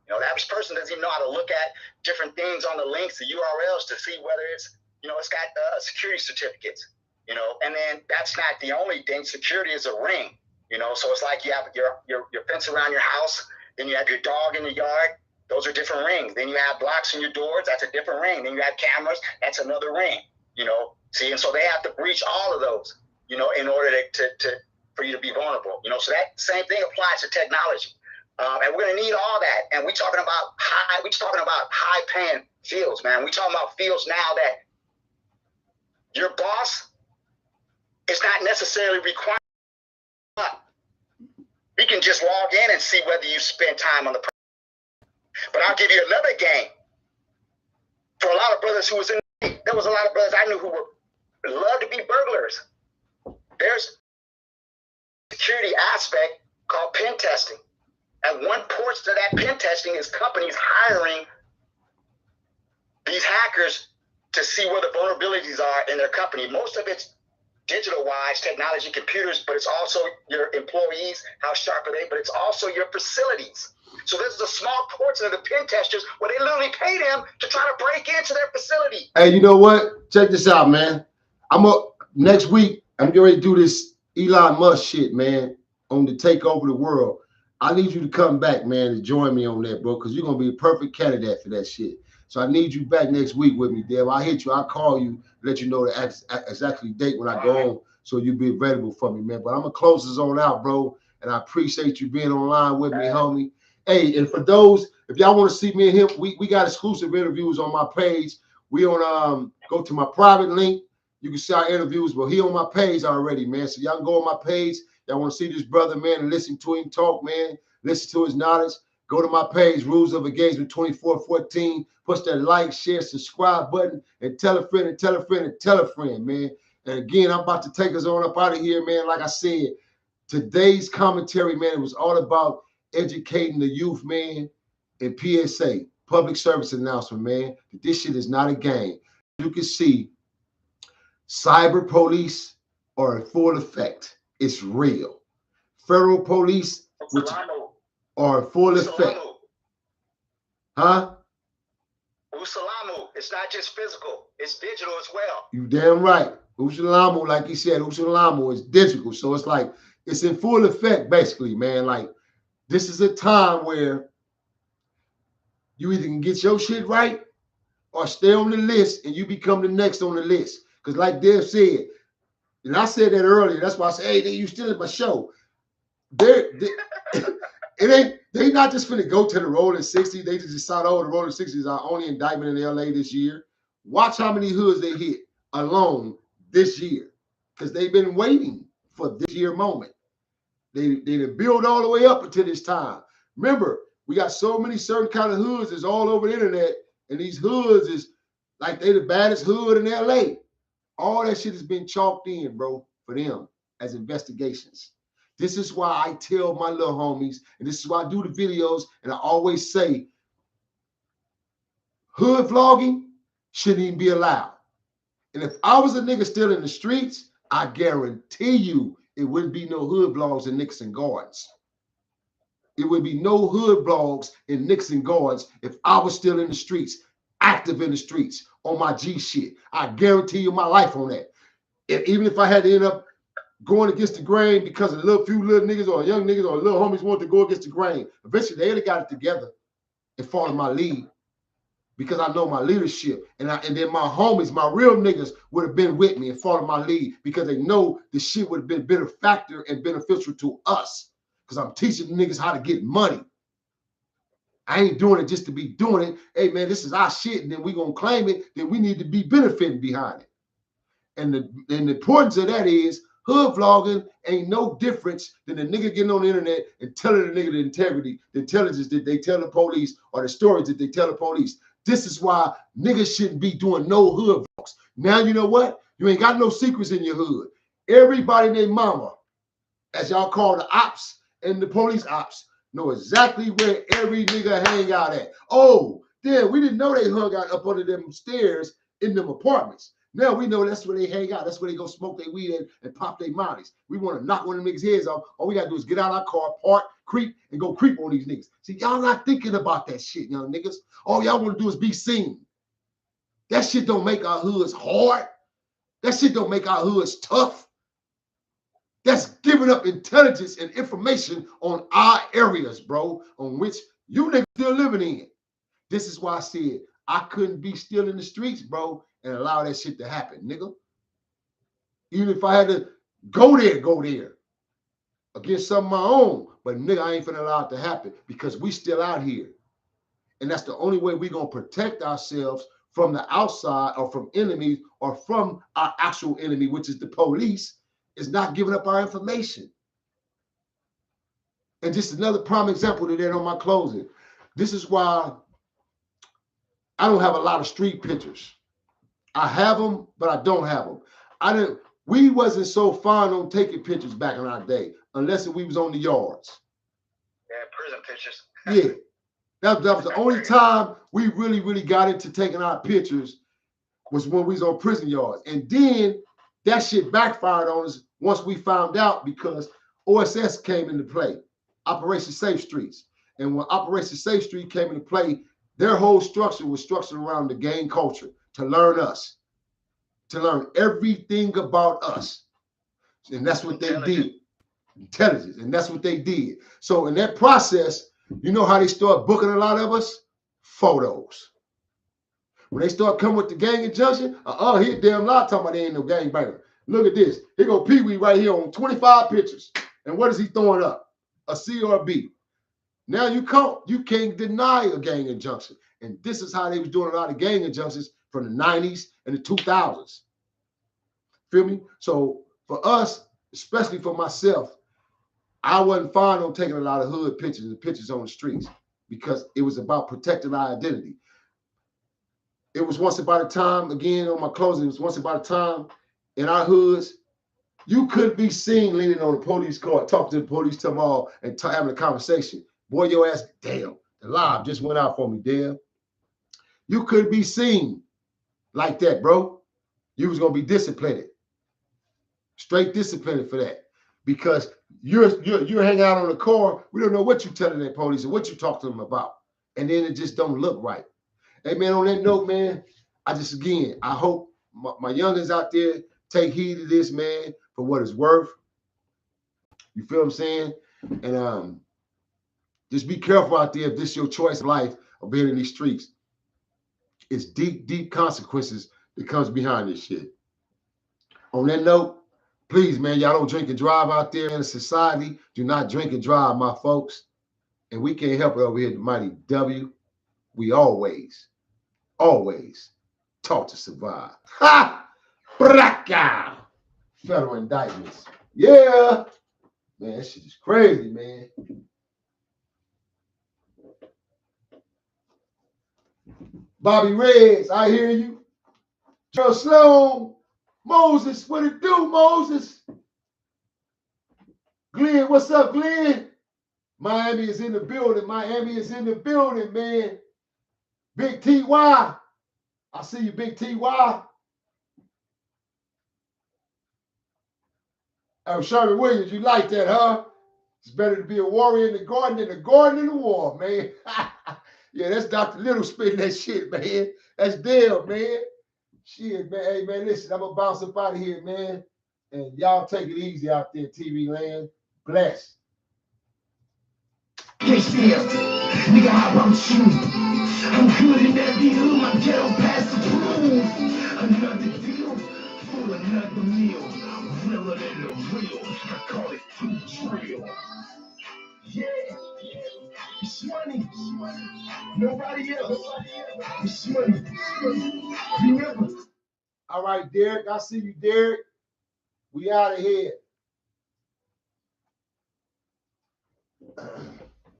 You know, the average person doesn't even know how to look at different things on the links, the URLs, to see whether it's, you know, it's got security certificates, you know, and then that's not the only thing. Security is a ring, you know, so it's like you have your fence around your house, then you have your dog in the yard. Those are different rings. Then you have blocks in your doors. That's a different ring. Then you have cameras. That's another ring, you know, see, and so they have to breach all of those, you know, in order for you to be vulnerable, you know, so that same thing applies to technology. And we're gonna need all that. And we're talking about high paying fields, man. We're talking about fields now that your boss is not necessarily required. He can just log in and see whether you spend time on the project. But I'll give you another game. For a lot of brothers who was in, there was a lot of brothers I knew who love to be burglars. There's a security aspect called pen testing. And one portion of that pen testing is companies hiring these hackers to see where the vulnerabilities are in their company. Most of it's digital-wise, technology, computers, but it's also your employees, how sharp are they, but it's also your facilities. So this is a small portion of the pen testers where they literally pay them to try to break into their facility. Hey, you know what? Check this out, man. Next week, I'm getting ready to do this Elon Musk shit, man, on the take over the world. I need you to come back, man, and join me on that, bro, because you're going to be a perfect candidate for that shit. So I need you back next week with me, Dev. I'll hit you. I'll call you, let you know the exactly date when I go on, so you'll be available for me, man. But I'm going to close this on out, bro, and I appreciate you being online with me, homie. Hey, and for those, if y'all want to see me and him, we got exclusive interviews on my page. We on go to my private link. You can see our interviews, but he on my page already, man. So y'all can go on my page. Y'all want to see this brother, man, and listen to him talk, man. Listen to his knowledge. Go to my page, Rules of Engagement 2414. Push that like, share, subscribe button, and tell a friend and tell a friend and tell a friend, man. And again, I'm about to take us on up out of here, man. Like I said, today's commentary, man, it was all about educating the youth, man, and PSA, public service announcement, man. This shit is not a game. You can see cyber police are in full effect. It's real. Federal police are in full effect. Huh? Usalamu. It's not just physical. It's digital as well. You damn right. Usalamu, like he said, Usalamu is digital. So it's like, it's in full effect, basically, man. Like, this is a time where you either can get your shit right or stay on the list and you become the next on the list. Because like Dev said, and I said that earlier, that's why I said, hey, you still at my show. They not just finna go to the Rolling 60. They just decided, oh, the Rolling 60 is our only indictment in LA this year. Watch how many hoods they hit alone this year. Because they've been waiting for this year moment. They build all the way up until this time. Remember, we got so many certain kind of hoods that's all over the internet, and these hoods is like they the baddest hood in LA. All that shit has been chalked in, bro, for them as investigations. This is why I tell my little homies, and this is why I do the videos, and I always say, hood vlogging shouldn't even be allowed. And if I was a nigga still in the streets, I guarantee you it wouldn't be no hood vlogs in Nixon Gardens. It would be no hood vlogs in Nixon Gardens if I was still in the streets, active in the streets on my G shit. I guarantee you my life on that. And even if I had to end up going against the grain because a few little niggas or young niggas or little homies want to go against the grain, eventually they'd have got it together and followed my lead because I know my leadership. And then my homies, my real niggas would have been with me and followed my lead because they know the shit would have been better factor and beneficial to us because I'm teaching niggas how to get money. I ain't doing it just to be doing it. Hey, man, this is our shit, and then we going to claim it. Then we need to be benefiting behind it. And the importance of that is hood vlogging ain't no difference than the nigga getting on the internet and telling the nigga the integrity, the intelligence that they tell the police or the stories that they tell the police. This is why niggas shouldn't be doing no hood vlogs. Now, you know what? You ain't got no secrets in your hood. Everybody named mama, as y'all call the ops and the police ops, know exactly where every nigga hang out at. Oh, damn, we didn't know they hung out up under them stairs in them apartments. Now we know that's where they hang out. That's where they go smoke their weed and pop their mollies. We want to knock one of them niggas' heads off. All we got to do is get out our car, park, creep, and go creep on these niggas. See, y'all not thinking about that shit, young niggas. All y'all want to do is be seen. That shit don't make our hoods hard. That shit don't make our hoods tough. That's giving up intelligence and information on our areas, bro, on which you niggas still living in. This is why I said I couldn't be still in the streets, bro, and allow that shit to happen, nigga. Even if I had to go there against some of my own. But nigga, I ain't finna allow it to happen because we still out here. And that's the only way we gonna protect ourselves from the outside or from enemies or from our actual enemy, which is the police, is not giving up our information. And just another prime example to that on my closing. This is why I don't have a lot of street pictures. I have them, but I don't have them. We wasn't so fond on taking pictures back in our day, unless we was on the yards. Yeah, prison pictures. Yeah. That was the only time we really got into taking our pictures was when we was on prison yards. And then that shit backfired on us once we found out because OSS came into play, Operation Safe Streets. And when Operation Safe Street came into play, their whole structure was structured around the gang culture to learn us, to learn everything about us. And that's what they did. Intelligence. And that's what they did. So in that process, you know how they start booking a lot of us? Photos. When they start coming with the gang injunction, he a damn lot talking about they ain't no gangbanger. Look at this. Here go Pee Wee right here on 25 pictures. And what is he throwing up? A C or a B. Now you can't deny a gang injunction. And this is how they was doing a lot of gang injunctions from the 90s and the 2000s. Feel me? So for us, especially for myself, I wasn't fond on taking a lot of hood pictures and pictures on the streets because it was about protecting our identity. It was once upon a time, again on my closing, it was once upon a time in our hoods, you couldn't be seen leaning on the police car, talking to the police tomorrow and having a conversation. Boy, your ass, damn, the live just went out for me, damn. You couldn't be seen like that, bro. You was gonna be disciplined, straight disciplined for that, because you're hanging out on the car. We don't know what you're telling that police and what you talk to them about, and then it just don't look right. Hey man, on that note, man, I hope my youngins out there take heed of this, man, for what it's worth. You feel what I'm saying? And just be careful out there if this is your choice of life of being in these streets. It's deep, deep consequences that comes behind this shit. On that note, please, man, y'all don't drink and drive out there in a society. Do not drink and drive, my folks. And we can't help it over here at the Mighty W. We always taught to survive. Ha! Braka! Federal indictments. Yeah. Man, that shit is crazy, man. Bobby Reds, I hear you. Joe Sloan, Moses, what it do, Moses? Glenn, what's up, Glenn? Miami is in the building. Miami is in the building, man. Big TY. I see you, Big TY. Oh, Sherman Williams, you like that, huh? It's better to be a warrior in the garden than a garden in the war, man. Yeah, that's Dr. Little spitting that shit, man. That's Dale, man. Shit, man. Hey, man, listen, I'm going to bounce up out of here, man. And y'all take it easy out there, TV land. Bless. KCF, nigga, how about you? I'm good in every hood, my ghetto pass approved. Another deal for another meal. Realer than the real, I call it too real. Yeah, it's money. Nobody else. It's money. Remember. All right, Derek. I see you, Derek. We out of here.